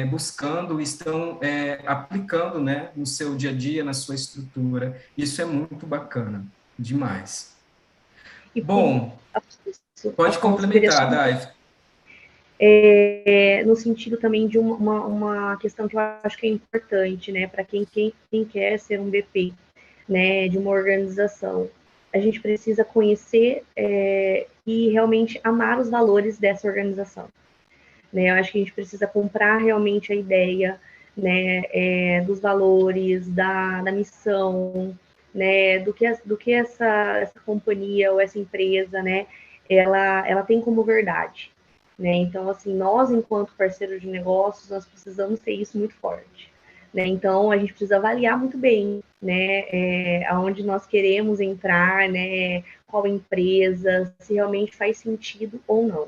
S1: buscando, estão aplicando, né, no seu dia a dia, na sua estrutura. Isso é muito bacana, demais.
S2: E por
S1: Bom,
S2: isso,
S1: pode
S2: Afonso, eu queria só
S1: complementar, Dai.
S2: no sentido também de uma questão que eu acho que é importante, né, para quem quer ser um BP, né, de uma organização. A gente precisa conhecer e realmente amar os valores dessa organização. Né? Eu acho que a gente precisa comprar realmente a ideia, né, dos valores, da missão, né, do que essa companhia ou essa empresa, né, ela tem como verdade. Né? Então, assim, nós, enquanto parceiros de negócios, nós precisamos ter isso muito forte. Né? Então, a gente precisa avaliar muito bem, né, aonde nós queremos entrar, né, qual empresa, se realmente faz sentido ou não.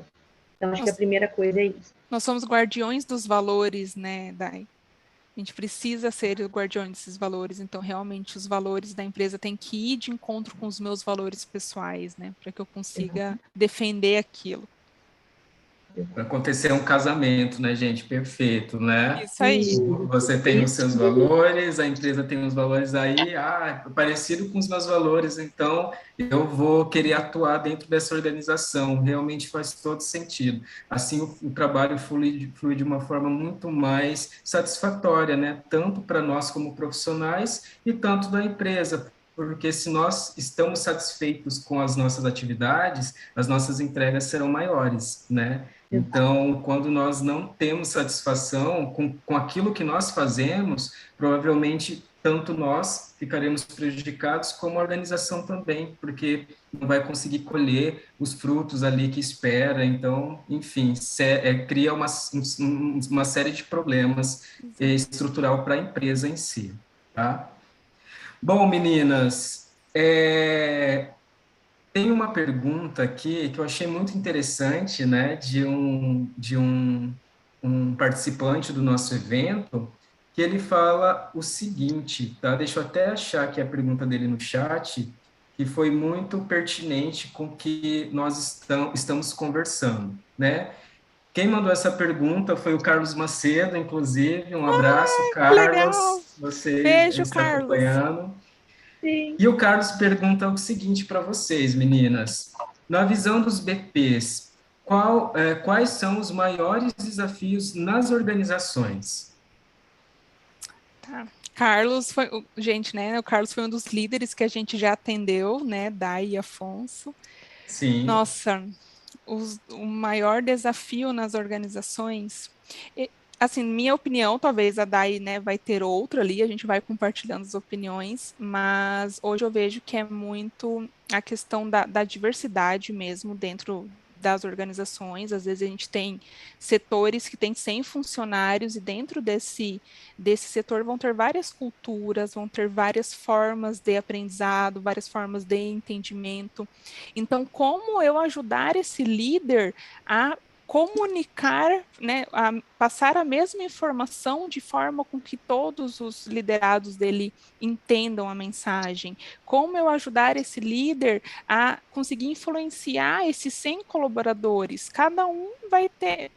S2: Então, acho que a
S3: Nós,
S2: primeira coisa é isso.
S3: nós somos guardiões dos valores, né, Dai? A gente precisa ser o guardião desses valores, então realmente os valores da empresa têm que ir de encontro com os meus valores pessoais, né, para que eu consiga defender aquilo.
S1: Para acontecer um casamento, né, gente? Perfeito, né?
S3: Isso aí.
S1: Você tem os seus valores, a empresa tem os valores aí, parecido com os meus valores, então eu vou querer atuar dentro dessa organização. Realmente faz todo sentido. Assim, o trabalho flui de uma forma muito mais satisfatória, né? Tanto para nós como profissionais e tanto da empresa, porque se nós estamos satisfeitos com as nossas atividades, as nossas entregas serão maiores, né? Então, quando nós não temos satisfação com aquilo que nós fazemos, provavelmente tanto nós ficaremos prejudicados, como a organização também, porque não vai conseguir colher os frutos ali que espera. Então, enfim, cria uma série de problemas estrutural para a empresa em si, tá? Bom, meninas, tem uma pergunta aqui que eu achei muito interessante, né, um participante do nosso evento, que ele fala o seguinte, tá? Deixa eu até achar aqui a pergunta dele no chat, que foi muito pertinente com o que nós estamos conversando, né? Quem mandou essa pergunta foi o Carlos Macedo, inclusive. Um abraço,
S3: Que legal!
S1: Carlos, você
S3: Beijo,
S1: está
S3: Carlos.
S1: acompanhando.
S2: Sim.
S1: E o Carlos pergunta o seguinte para vocês, meninas. Na visão dos BPs, quais são os maiores desafios nas organizações?
S3: Tá. Carlos foi, gente, né? O Carlos foi um dos líderes que a gente já atendeu, né? Dai e Afonso.
S1: Sim,
S3: Nossa, o maior desafio nas organizações, assim, minha opinião, talvez a Dai, né, vai ter outro ali, a gente vai compartilhando as opiniões, mas hoje eu vejo que é muito a questão da diversidade mesmo dentro das organizações. Às vezes a gente tem setores que têm 100 funcionários e dentro desse setor vão ter várias culturas, vão ter várias formas de aprendizado, várias formas de entendimento. Então, como eu ajudar esse líder a comunicar, né, a passar a mesma informação de forma com que todos os liderados dele entendam a mensagem? Como eu ajudar esse líder a conseguir influenciar esses 100 colaboradores? Cada um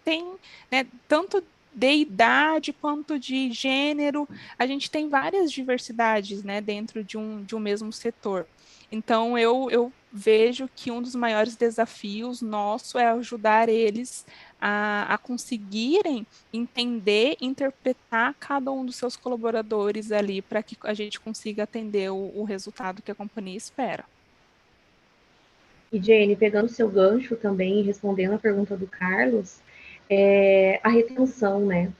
S3: tem, né, tanto de idade quanto de gênero, a gente tem várias diversidades, né, dentro de um mesmo setor. Então, eu vejo que um dos maiores desafios nosso é ajudar eles a conseguirem entender, interpretar cada um dos seus colaboradores ali para que a gente consiga atender o resultado que a companhia espera.
S2: E, Jenny, pegando seu gancho também, respondendo a pergunta do Carlos, a retenção, né?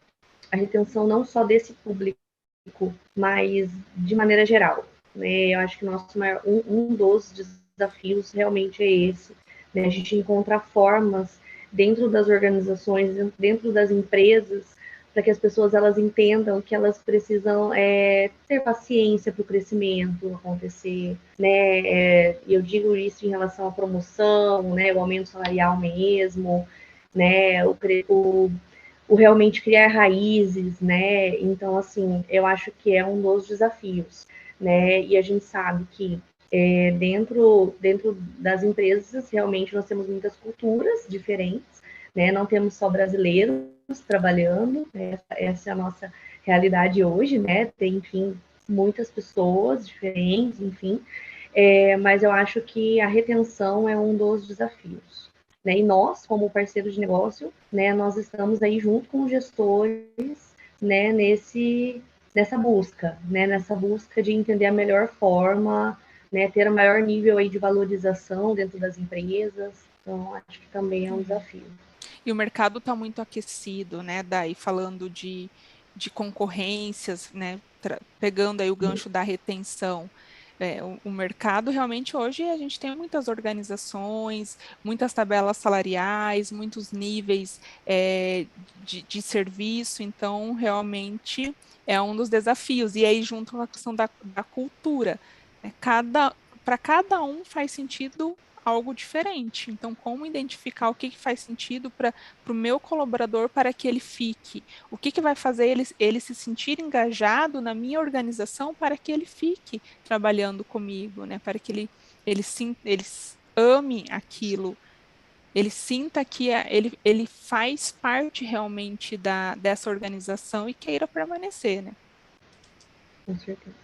S2: A retenção não só desse público, mas de maneira geral. Né? Eu acho que um dos desafios realmente é esse. Né? A gente encontrar formas dentro das organizações, dentro das empresas, para que as pessoas elas entendam que elas precisam ter paciência para o crescimento acontecer, né? Eu digo isso em relação à promoção, né? O aumento salarial mesmo, né? O realmente criar raízes, né? Então, assim, eu acho que é um dos desafios, né? E a gente sabe que dentro das empresas, realmente nós temos muitas culturas diferentes, né? Não temos só brasileiros trabalhando, né? Essa é a nossa realidade hoje, né? Tem, enfim, muitas pessoas diferentes, enfim. Mas eu acho que a retenção é um dos desafios. Né? E nós, como parceiro de negócio, né, nós estamos aí junto com os gestores, né, nessa busca, né, nessa busca de entender a melhor forma, né, ter um maior nível aí de valorização dentro das empresas. Então, acho que também é um desafio.
S3: E o mercado está muito aquecido, né? Daí falando de concorrências, né? Pegando aí o gancho da retenção. O mercado realmente hoje a gente tem muitas organizações, muitas tabelas salariais, muitos níveis de serviço, então realmente é um dos desafios. E aí, junto com a questão da cultura, né? Para cada um faz sentido algo diferente. Então, como identificar o que faz sentido para o meu colaborador para que ele fique? O que vai fazer ele se sentir engajado na minha organização para que ele fique trabalhando comigo, né? Para que ele ame aquilo, ele sinta que ele faz parte realmente dessa organização e queira permanecer, né?
S2: Com certeza.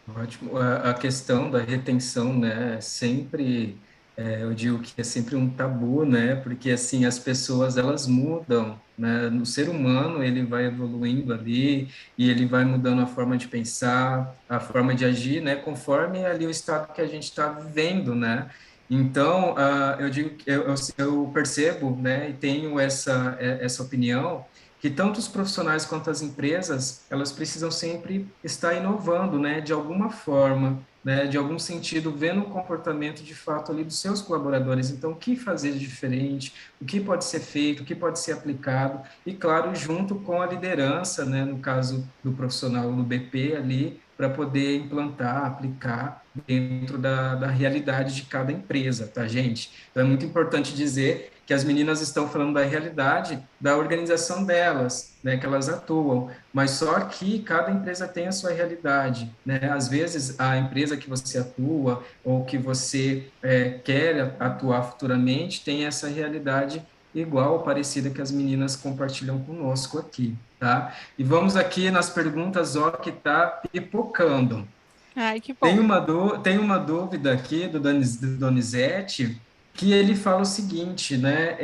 S1: ótimo. A questão da retenção, né, sempre Eu digo que é sempre um tabu, né? Porque assim as pessoas elas mudam, né? No ser humano ele vai evoluindo ali e ele vai mudando a forma de pensar, a forma de agir, né? Conforme ali o estado que a gente está vivendo, né? Então, eu digo que eu percebo, né? E tenho essa opinião que tanto os profissionais quanto as empresas elas precisam sempre estar inovando, né? De alguma forma, né, de algum sentido, vendo o comportamento de fato ali dos seus colaboradores. Então, o que fazer de diferente, o que pode ser feito, o que pode ser aplicado, e claro, junto com a liderança, né, no caso do profissional do BP ali, para poder implantar, aplicar dentro da realidade de cada empresa, tá, gente? Então, é muito importante dizer que as meninas estão falando da realidade da organização delas, né, que elas atuam, mas só que cada empresa tem a sua realidade, né? Às vezes, a empresa que você atua ou que você quer atuar futuramente tem essa realidade igual ou parecida que as meninas compartilham conosco aqui, tá? E vamos aqui nas perguntas, ó, que tá pipocando.
S3: Ai, que
S1: Tem
S3: bom.
S1: tem uma dúvida aqui do Donizete, que ele fala o seguinte, né?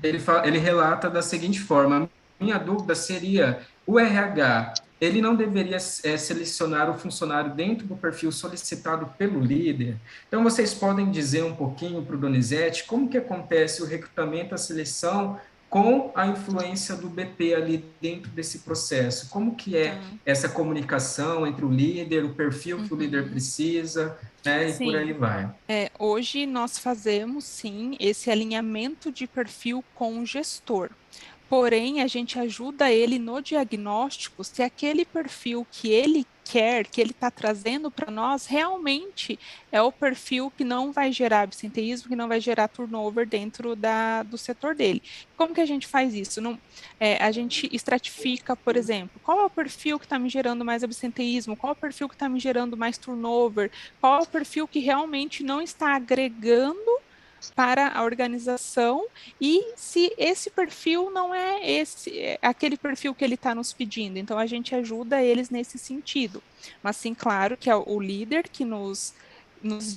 S1: Ele relata da seguinte forma: minha dúvida seria, o RH, ele não deveria selecionar o funcionário dentro do perfil solicitado pelo líder? Então, vocês podem dizer um pouquinho para o Donizete como que acontece o recrutamento, a seleção, com a influência do BP ali dentro desse processo? Como que é
S3: Tá.
S1: essa comunicação entre o líder, o perfil que o líder
S3: Uhum.
S1: precisa, né, e por aí
S3: Sim.
S1: vai.
S3: Hoje nós fazemos sim esse alinhamento de perfil com o gestor. Porém, a gente ajuda ele no diagnóstico se aquele perfil que ele quer, que ele está trazendo para nós, realmente é o perfil que não vai gerar absenteísmo, que não vai gerar turnover dentro do setor dele. Como que a gente faz isso? Não, a gente estratifica, por exemplo, qual é o perfil que está me gerando mais absenteísmo, qual é o perfil que está me gerando mais turnover, qual é o perfil que realmente não está agregando para a organização e se esse perfil não é aquele perfil que ele está nos pedindo. Então a gente ajuda eles nesse sentido. Mas sim, claro que é o líder que nos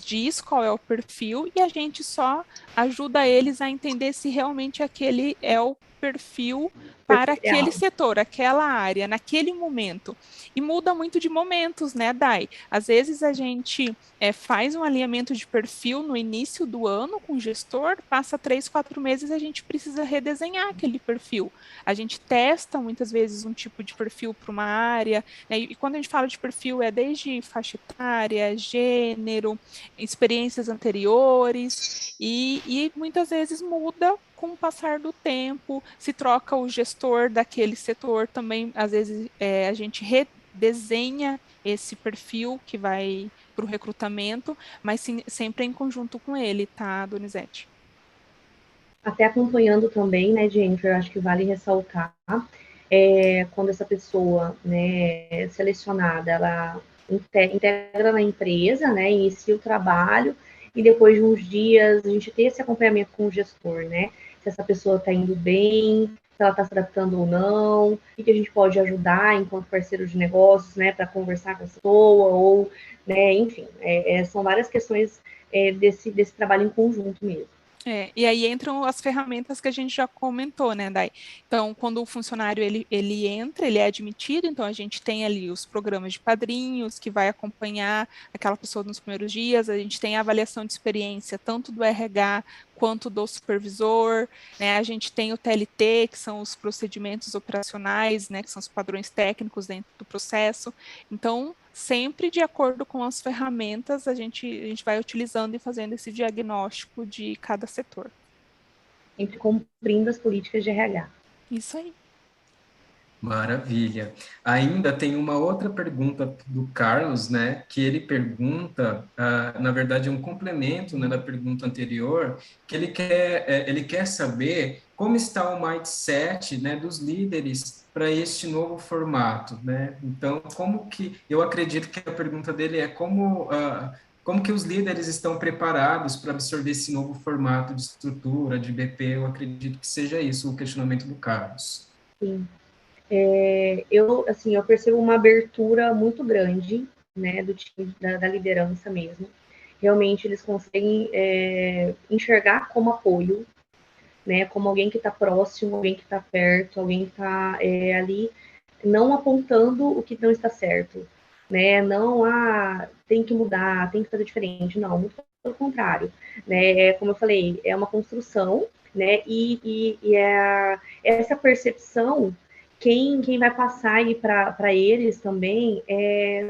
S3: diz qual é o perfil e a gente só ajuda eles a entender se realmente aquele é o perfil para
S2: Perfil
S3: aquele
S2: ideal.
S3: setor, aquela área, naquele momento. E muda muito de momentos, né, Dai? Às vezes a gente faz um alinhamento de perfil no início do ano com o gestor, passa 3, 4 meses a gente precisa redesenhar aquele perfil. A gente testa muitas vezes um tipo de perfil para uma área, né? E quando a gente fala de perfil é desde faixa etária, gênero, experiências anteriores, e muitas vezes muda com o passar do tempo, se troca o gestor daquele setor também, às vezes a gente redesenha esse perfil que vai para o recrutamento, mas sim, sempre em conjunto com ele, tá, Donizete?
S2: Até acompanhando também, né, Jennifer, acho que vale ressaltar, quando essa pessoa, né, selecionada, ela integra na empresa, né, inicia o trabalho, e depois de uns dias a gente ter esse acompanhamento com o gestor, né, se essa pessoa está indo bem, se ela está se adaptando ou não, o que a gente pode ajudar enquanto parceiro de negócios, né, para conversar com a pessoa, ou, né, enfim, são várias questões desse trabalho em conjunto mesmo.
S3: E aí entram as ferramentas que a gente já comentou, né, Dai? Então, quando o funcionário ele entra, ele é admitido, então a gente tem ali os programas de padrinhos que vai acompanhar aquela pessoa nos primeiros dias, a gente tem a avaliação de experiência tanto do RH quanto do supervisor, né? A gente tem o TLT, que são os procedimentos operacionais, né, que são os padrões técnicos dentro do processo. Então, sempre de acordo com as ferramentas, a gente vai utilizando e fazendo esse diagnóstico de cada setor.
S2: Sempre cumprindo as políticas de RH.
S3: Isso aí.
S1: Maravilha. Ainda tem uma outra pergunta do Carlos, né, que ele pergunta, na verdade, é um complemento, né, da pergunta anterior, que ele quer saber como está o mindset, né, dos líderes para este novo formato, né? Então, como que, eu acredito que a pergunta dele é como que os líderes estão preparados para absorver esse novo formato de estrutura, de BP? Eu acredito que seja isso o questionamento do Carlos.
S2: Sim. Eu percebo uma abertura muito grande, né, do time, da liderança mesmo. realmente eles conseguem enxergar como apoio, né, como alguém que está próximo, alguém que está perto, alguém que está ali, não apontando o que não está certo, né, não, tem que mudar, tem que fazer diferente, não, muito pelo contrário, né, como eu falei, é uma construção, né, e essa percepção, quem vai passar aí para eles também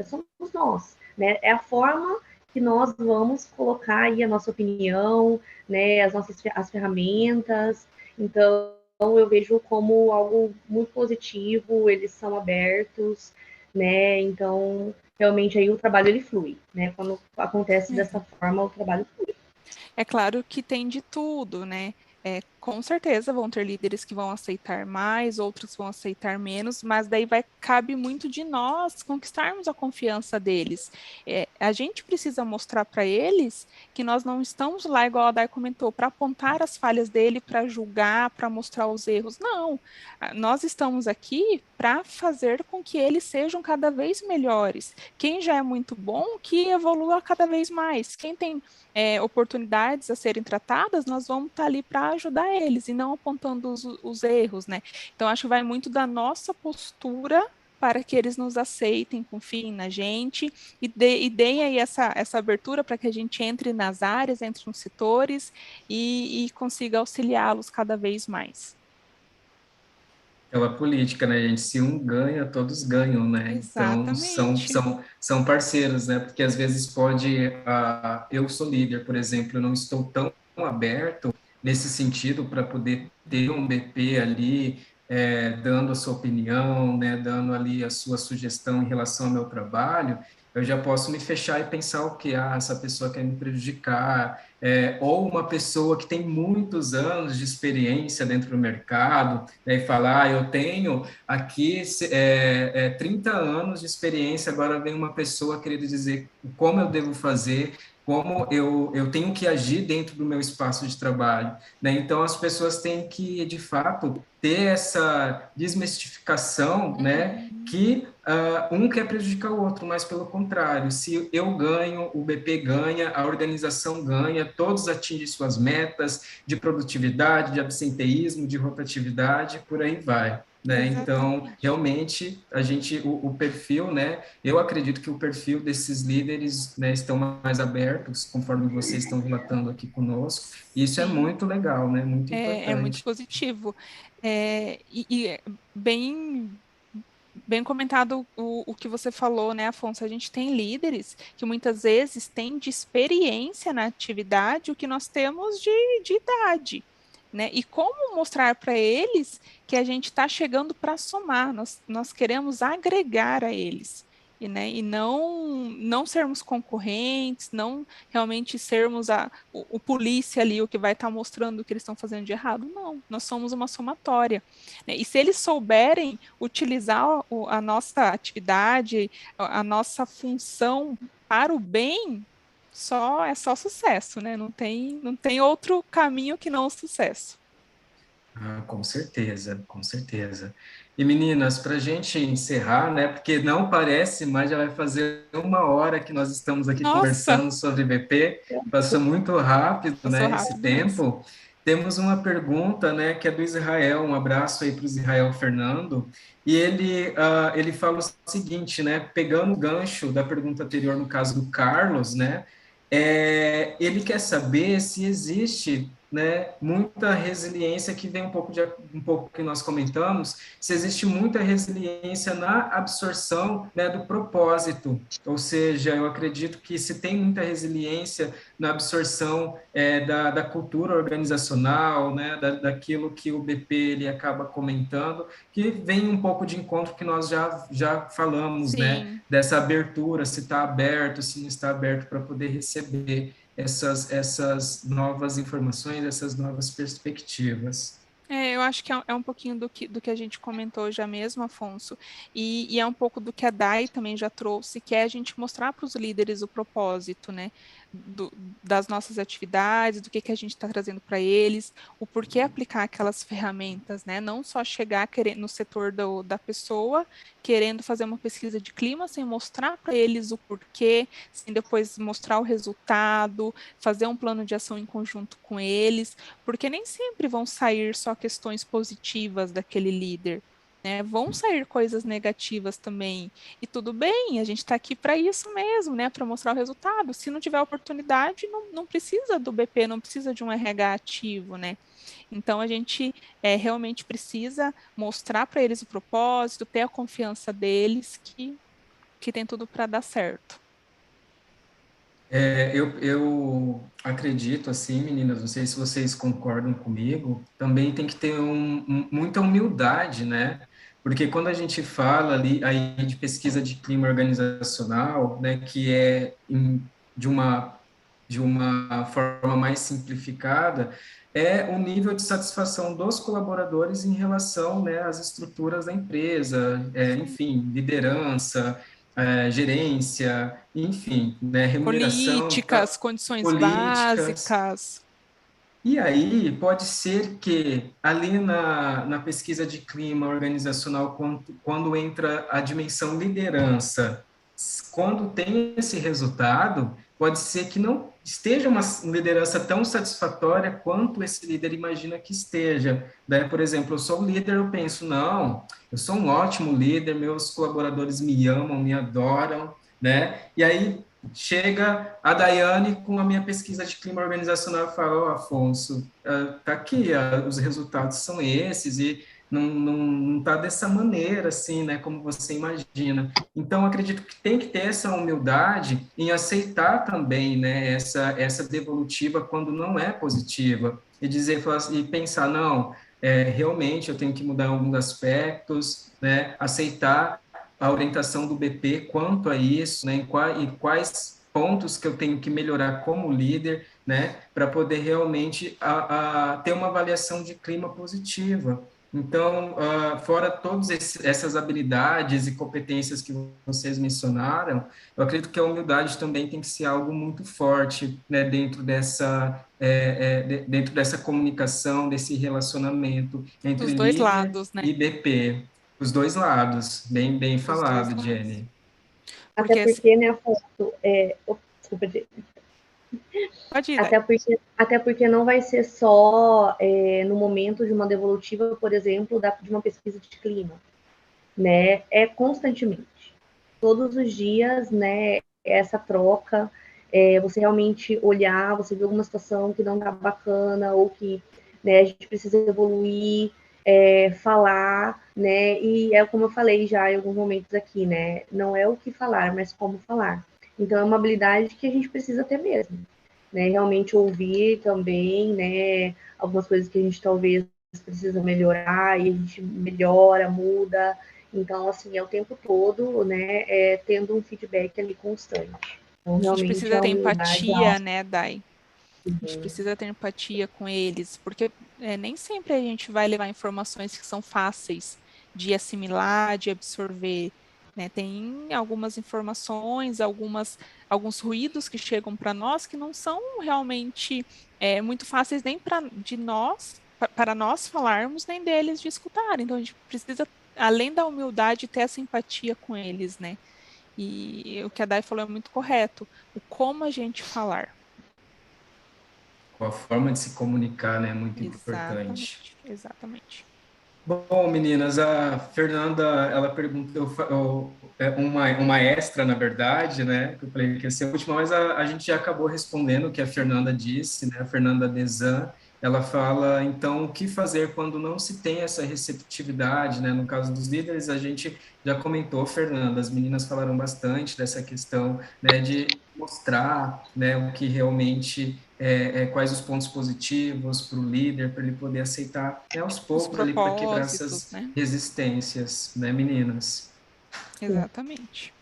S2: somos nós, né, é a forma que nós vamos colocar aí a nossa opinião, né, as ferramentas. Então, eu vejo como algo muito positivo, eles são abertos, né? Então, realmente aí o trabalho ele flui, né? Quando acontece dessa forma, o trabalho flui.
S3: É claro que tem de tudo, né? Com certeza vão ter líderes que vão aceitar mais, outros vão aceitar menos, mas daí cabe muito de nós conquistarmos a confiança deles. A gente precisa mostrar para eles que nós não estamos lá, igual a Day comentou, para apontar as falhas dele, para julgar, para mostrar os erros. Não, nós estamos aqui para fazer com que eles sejam cada vez melhores. Quem já é muito bom, que evolua cada vez mais. Quem tem oportunidades a serem tratadas, nós vamos estar ali para ajudar eles e não apontando os erros, né? Então, acho que vai muito da nossa postura para que eles nos aceitem, confiem na gente e deem aí essa abertura para que a gente entre nas áreas, entre nos setores e consiga auxiliá-los cada vez mais.
S1: Aquela política, né, gente? Se um ganha, todos ganham, né? Então,
S3: Exatamente.
S1: são parceiros, né? Porque às vezes pode... eu sou líder, por exemplo, eu não estou tão aberto nesse sentido para poder ter um BP ali, dando a sua opinião, né? Dando ali a sua sugestão em relação ao meu trabalho, eu já posso me fechar e pensar o que, essa pessoa quer me prejudicar, ou uma pessoa que tem muitos anos de experiência dentro do mercado, né, e falar, eu tenho aqui 30 anos de experiência, agora vem uma pessoa querer dizer como eu devo fazer, como eu tenho que agir dentro do meu espaço de trabalho, né? Então, as pessoas têm que, de fato, ter essa desmistificação, né?
S3: Uhum.
S1: Que um quer prejudicar o outro, mas pelo contrário, se eu ganho, o BP ganha, a organização ganha, todos atingem suas metas de produtividade, de absenteísmo, de rotatividade, por aí vai. Né? Então,
S3: Exatamente.
S1: realmente, o perfil, né? Eu acredito que o perfil desses líderes, né, estão mais abertos, conforme vocês estão relatando aqui conosco, e isso é
S3: Sim.
S1: muito legal, né? Muito
S3: É muito
S1: importante.
S3: positivo. E bem, bem comentado o que você falou, né, Afonso? A gente tem líderes que muitas vezes têm de experiência na atividade o que nós temos de idade. Né? E como mostrar para eles que a gente está chegando para somar, nós queremos agregar a eles. E não sermos concorrentes, não realmente sermos o polícia ali, o que vai estar mostrando o que eles estão fazendo de errado. Não, nós somos uma somatória. Né? E se eles souberem utilizar a nossa atividade, a nossa função para o bem, é só sucesso, né? Não tem outro caminho que não o sucesso.
S1: Com certeza, com certeza. E meninas, para a gente encerrar, né? Porque não parece, mas já vai fazer 1 hora que nós estamos aqui
S3: Nossa,
S1: conversando sobre VP. Passou muito rápido,
S3: passou
S1: né? Esse
S3: rápido mesmo.
S1: tempo. Temos uma pergunta, né? Que é do Israel. Um abraço aí para o Israel Fernando. E ele fala o seguinte, né? Pegando o gancho da pergunta anterior, no caso do Carlos, né? Ele quer saber se existe, né, muita resiliência, que vem um pouco que nós comentamos, se existe muita resiliência na absorção, né, do propósito, ou seja, eu acredito que se tem muita resiliência na absorção da cultura organizacional, né, daquilo que o BP ele acaba comentando, que vem um pouco de encontro que nós já falamos, né,
S3: Sim.
S1: dessa abertura, se está aberto, se não está aberto para poder receber essas novas informações, essas novas perspectivas.
S3: Eu acho que é um pouquinho do que a gente comentou já mesmo, Afonso, é um pouco do que a Dai também já trouxe, que é a gente mostrar para os líderes o propósito, né? das nossas atividades, do que a gente está trazendo para eles, o porquê aplicar aquelas ferramentas, né? Não só chegar no setor da pessoa, querendo fazer uma pesquisa de clima, sem mostrar para eles o porquê, sem depois mostrar o resultado, fazer um plano de ação em conjunto com eles, porque nem sempre vão sair só questões positivas daquele líder. Né, vão sair coisas negativas também, e tudo bem, a gente está aqui para isso mesmo, né, para mostrar o resultado. Se não tiver oportunidade, não precisa do BP, não precisa de um RH ativo, né? Então, a gente realmente precisa mostrar para eles o propósito, ter a confiança deles que tem tudo para dar certo.
S1: Eu acredito, assim, meninas, não sei se vocês concordam comigo, também tem que ter muita humildade, né? Porque quando a gente fala ali aí de pesquisa de clima organizacional, né, que é de uma forma mais simplificada, é o nível de satisfação dos colaboradores em relação, né, às estruturas da empresa, enfim, liderança, gerência, enfim, né, remuneração,
S3: Políticas, condições
S1: políticas.
S3: básicas.
S1: E aí pode ser que ali na pesquisa de clima organizacional, quando entra a dimensão liderança, quando tem esse resultado, pode ser que não esteja uma liderança tão satisfatória quanto esse líder imagina que esteja. Daí, por exemplo, eu sou um líder, eu penso, não, eu sou um ótimo líder, meus colaboradores me amam, me adoram, né? E aí chega a Daiane com a minha pesquisa de clima organizacional e fala, ó, Afonso, tá aqui, os resultados são esses e não tá dessa maneira, assim, né, como você imagina. Então, acredito que tem que ter essa humildade em aceitar também, né, essa devolutiva quando não é positiva e dizer, e pensar, não, realmente eu tenho que mudar alguns aspectos, né, aceitar a orientação do BP quanto a isso, né, e quais pontos que eu tenho que melhorar como líder, né, para poder realmente ter uma avaliação de clima positiva. Então, fora todas essas habilidades e competências que vocês mencionaram, eu acredito que a humildade também tem que ser algo muito forte, né, dentro dessa comunicação, desse relacionamento entre
S3: Dos dois
S1: líder
S3: lados, né?
S1: e BP. Os dois lados, bem
S3: Dos dois
S1: falado,
S3: lados.
S1: Jenny.
S2: Até
S3: Porque
S2: porque, né, Afonso, desculpa,
S3: pode ir, Dai.
S2: até porque não vai ser só no momento de uma devolutiva, por exemplo, de uma pesquisa de clima, né? É constantemente, todos os dias, né? Essa troca, você realmente olhar, você ver alguma situação que não tá bacana ou que, né, a gente precisa evoluir, falar, né? E é como eu falei já em alguns momentos aqui, né? Não é o que falar, mas como falar. Então é uma habilidade que a gente precisa ter mesmo, né? Realmente ouvir também, né? Algumas coisas que a gente talvez precisa melhorar e a gente melhora, muda. Então, assim, é o tempo todo, né? Tendo um feedback ali constante. Então,
S3: A gente
S2: realmente,
S3: precisa
S2: a
S3: ter
S2: humildade é
S3: empatia,
S2: algo.
S3: né, Dai? A gente precisa ter empatia com eles, porque nem sempre a gente vai levar informações que são fáceis de assimilar, de absorver. Né? Tem algumas informações, alguns ruídos que chegam para nós que não são realmente muito fáceis nem para nós falarmos, nem deles de escutar. Então a gente precisa, além da humildade, ter essa empatia com eles, né? E o que a Dai falou é muito correto. O como a gente falar.
S1: A forma de se comunicar, né, é muito importante.
S3: Exatamente, exatamente.
S1: Bom, meninas, a Fernanda, ela perguntou, uma extra, na verdade, né, que eu falei que ia ser a última, mas a gente já acabou respondendo o que a Fernanda disse, né, a Fernanda Desan, ela fala, então, o que fazer quando não se tem essa receptividade, né, no caso dos líderes, a gente já comentou, Fernanda, as meninas falaram bastante dessa questão, né, de mostrar, né, o que realmente quais os pontos positivos para o líder, para ele poder aceitar, né, aos
S3: Os
S1: poucos ali, para quebrar
S3: propósitos,
S1: essas
S3: né?
S1: resistências, né, meninas?
S3: Exatamente.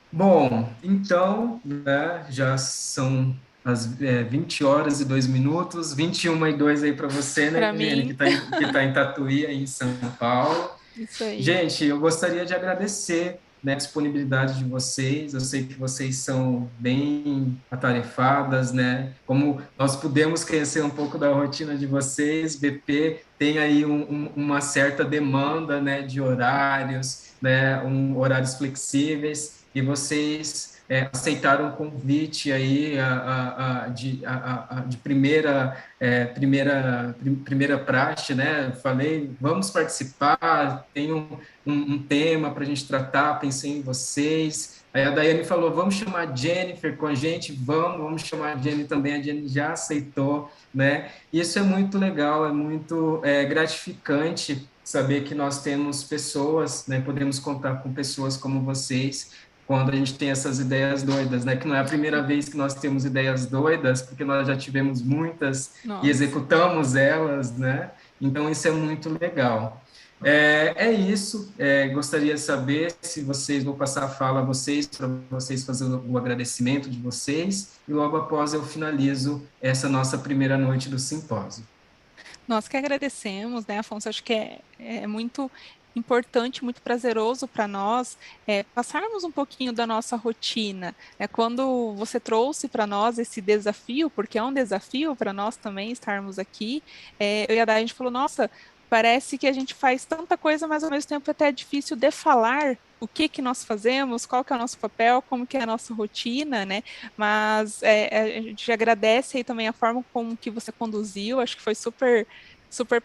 S1: Bom, então, né, já são as 20 horas e 2 minutos, 21 e 2 aí para você, né,
S3: Para
S1: Jenny,
S3: mim,
S1: que tá em Tatuí, aí em São Paulo.
S3: isso aí.
S1: Gente, eu gostaria de agradecer, né, a disponibilidade de vocês. Eu sei que vocês são bem atarefadas, né? Como nós pudemos conhecer um pouco da rotina de vocês, BP tem aí uma certa demanda, né, de horários, né, horários flexíveis, e vocês aceitaram o convite aí de primeira praxe, né? Falei, vamos participar, tem um tema para a gente tratar, pensei em vocês. Aí a Daiane falou, vamos chamar a Jennifer com a gente, vamos chamar a Jenny também, a Jenny já aceitou, né? Isso é muito legal, é muito gratificante saber que nós temos pessoas, né? Podemos contar com pessoas como vocês, quando a gente tem essas ideias doidas, né? Que não é a primeira vez que nós temos ideias doidas, porque nós já tivemos muitas e
S3: Nossa.
S1: executamos elas, né? Então, isso é muito legal. Isso. Gostaria de saber se vocês, vou passar a fala a vocês, para vocês fazerem o agradecimento de vocês, e logo após eu finalizo essa nossa primeira noite do simpósio.
S3: Nós que agradecemos, né, Afonso? Acho que é muito importante, muito prazeroso para nós passarmos um pouquinho da nossa rotina. Quando você trouxe para nós esse desafio, porque é um desafio para nós também estarmos aqui, eu e a Day, a gente falou, nossa, parece que a gente faz tanta coisa, mas ao mesmo tempo até é difícil de falar o que que nós fazemos, qual que é o nosso papel, como que é a nossa rotina, né? Mas a gente agradece aí também a forma como que você conduziu, acho que foi super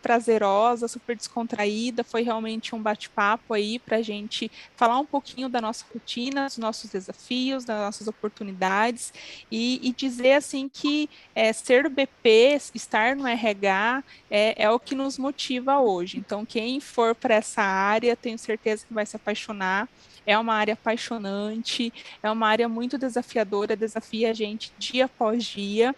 S3: prazerosa, super descontraída, foi realmente um bate-papo aí para a gente falar um pouquinho da nossa rotina, dos nossos desafios, das nossas oportunidades e dizer assim que ser BP, estar no RH é o que nos motiva hoje. Então, quem for para essa área, tenho certeza que vai se apaixonar. É uma área apaixonante, é uma área muito desafiadora, desafia a gente dia após dia.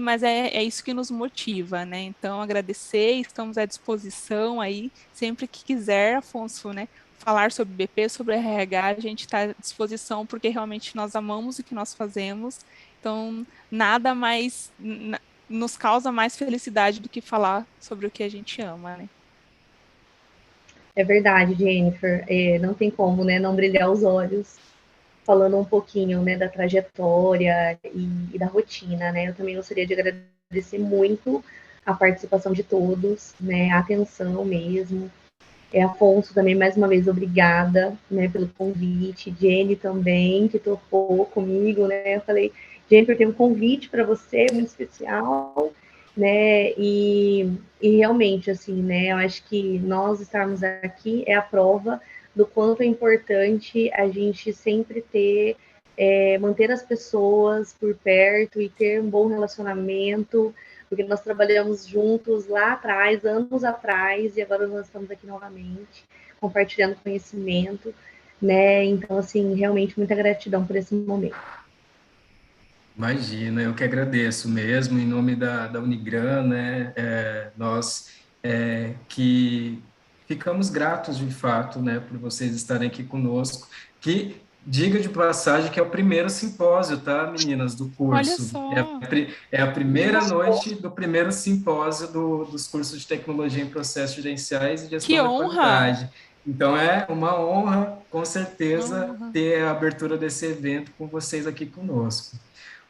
S3: Mas é isso que nos motiva, né? Então, agradecer, estamos à disposição aí, sempre que quiser, Afonso, né? Falar sobre BP, sobre RH, a gente está à disposição, porque realmente nós amamos o que nós fazemos, então nada mais nos causa mais felicidade do que falar sobre o que a gente ama, né?
S2: É verdade, Jennifer. Não tem como, né, não brilhar os olhos falando um pouquinho, né, da trajetória e da rotina, né? Eu também gostaria de agradecer muito a participação de todos, né, a atenção mesmo. Afonso também, mais uma vez, obrigada, né, pelo convite. Jenny também, que topou comigo, né? Eu falei, Jennifer, tem um convite para você, muito especial, né? E realmente, assim, né? Eu acho que nós estarmos aqui é a prova do quanto é importante a gente sempre ter, manter as pessoas por perto e ter um bom relacionamento, porque nós trabalhamos juntos lá atrás, anos atrás, e agora nós estamos aqui novamente, compartilhando conhecimento, né? Então, assim, realmente muita gratidão por esse momento.
S1: Imagina, eu que agradeço mesmo, em nome da Unigran, né? Nós que ficamos gratos de fato, né, por vocês estarem aqui conosco, que diga de passagem que é o primeiro simpósio, tá, meninas, do
S3: Olha
S1: curso.
S3: só.
S1: É a primeira noite do primeiro simpósio dos cursos de Tecnologia em Processos Gerenciais e
S3: Que
S1: Gestão da
S3: honra!
S1: Qualidade. Então, é uma honra, com certeza,
S3: Honra.
S1: ter a abertura desse evento com vocês aqui conosco.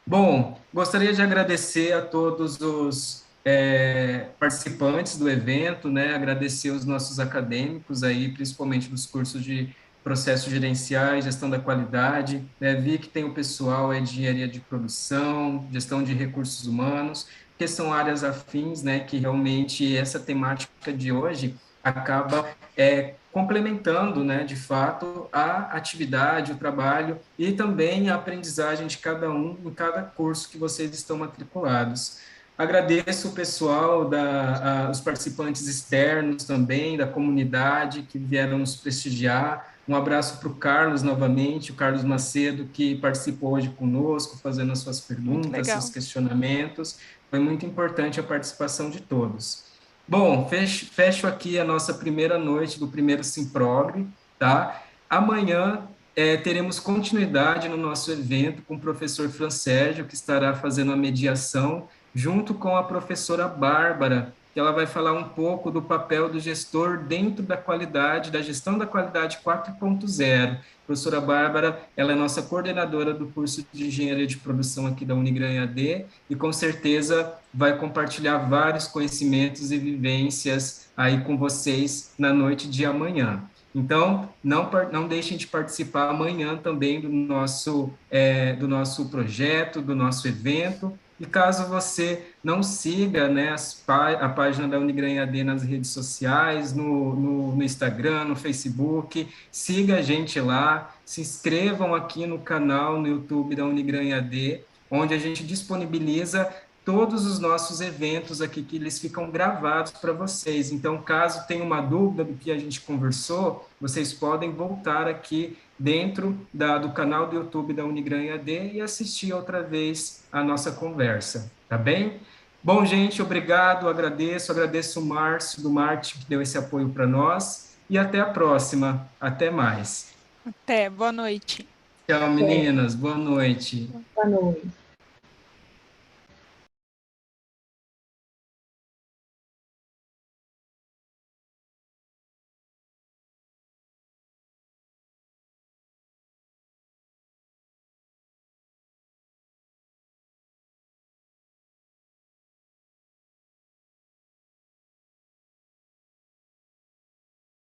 S1: Bom, gostaria de agradecer a todos os participantes do evento, né? Agradecer os nossos acadêmicos aí, principalmente dos cursos de processos gerenciais, gestão da qualidade, né? Vi que tem o pessoal de engenharia de produção, gestão de recursos humanos, que são áreas afins, né? Que realmente essa temática de hoje acaba complementando, né, de fato, a atividade, o trabalho e também a aprendizagem de cada um em cada curso que vocês estão matriculados. Agradeço o pessoal, os participantes externos também, da comunidade que vieram nos prestigiar. Um abraço para o Carlos novamente, o Carlos Macedo, que participou hoje conosco, fazendo as suas
S3: Muito
S1: perguntas, seus
S3: legal.
S1: questionamentos. Foi muito importante a participação de todos. Bom, fecho aqui a nossa primeira noite do primeiro Simprogre, tá? Amanhã teremos continuidade no nosso evento com o professor Fran Sérgio, que estará fazendo a mediação, junto com a professora Bárbara, que ela vai falar um pouco do papel do gestor dentro da qualidade, da gestão da qualidade 4.0. Professora Bárbara, ela é nossa coordenadora do curso de Engenharia de Produção aqui da Unigran EAD e com certeza vai compartilhar vários conhecimentos e vivências aí com vocês na noite de amanhã. Então, não deixem de participar amanhã também do nosso projeto, do nosso evento. E caso você não siga, né, a página da Unigran EAD nas redes sociais, no Instagram, no Facebook, siga a gente lá, se inscrevam aqui no canal no YouTube da Unigran EAD, onde a gente disponibiliza todos os nossos eventos aqui, que eles ficam gravados para vocês. Então, caso tenha uma dúvida do que a gente conversou, vocês podem voltar aqui dentro do canal do YouTube da Unigran EAD e assistir outra vez a nossa conversa, tá bem? Bom, gente, obrigado, agradeço o Márcio do Marketing que deu esse apoio para nós e até a próxima. Até mais.
S3: Até, boa noite.
S1: Tchau, meninas, boa noite.
S2: Boa noite.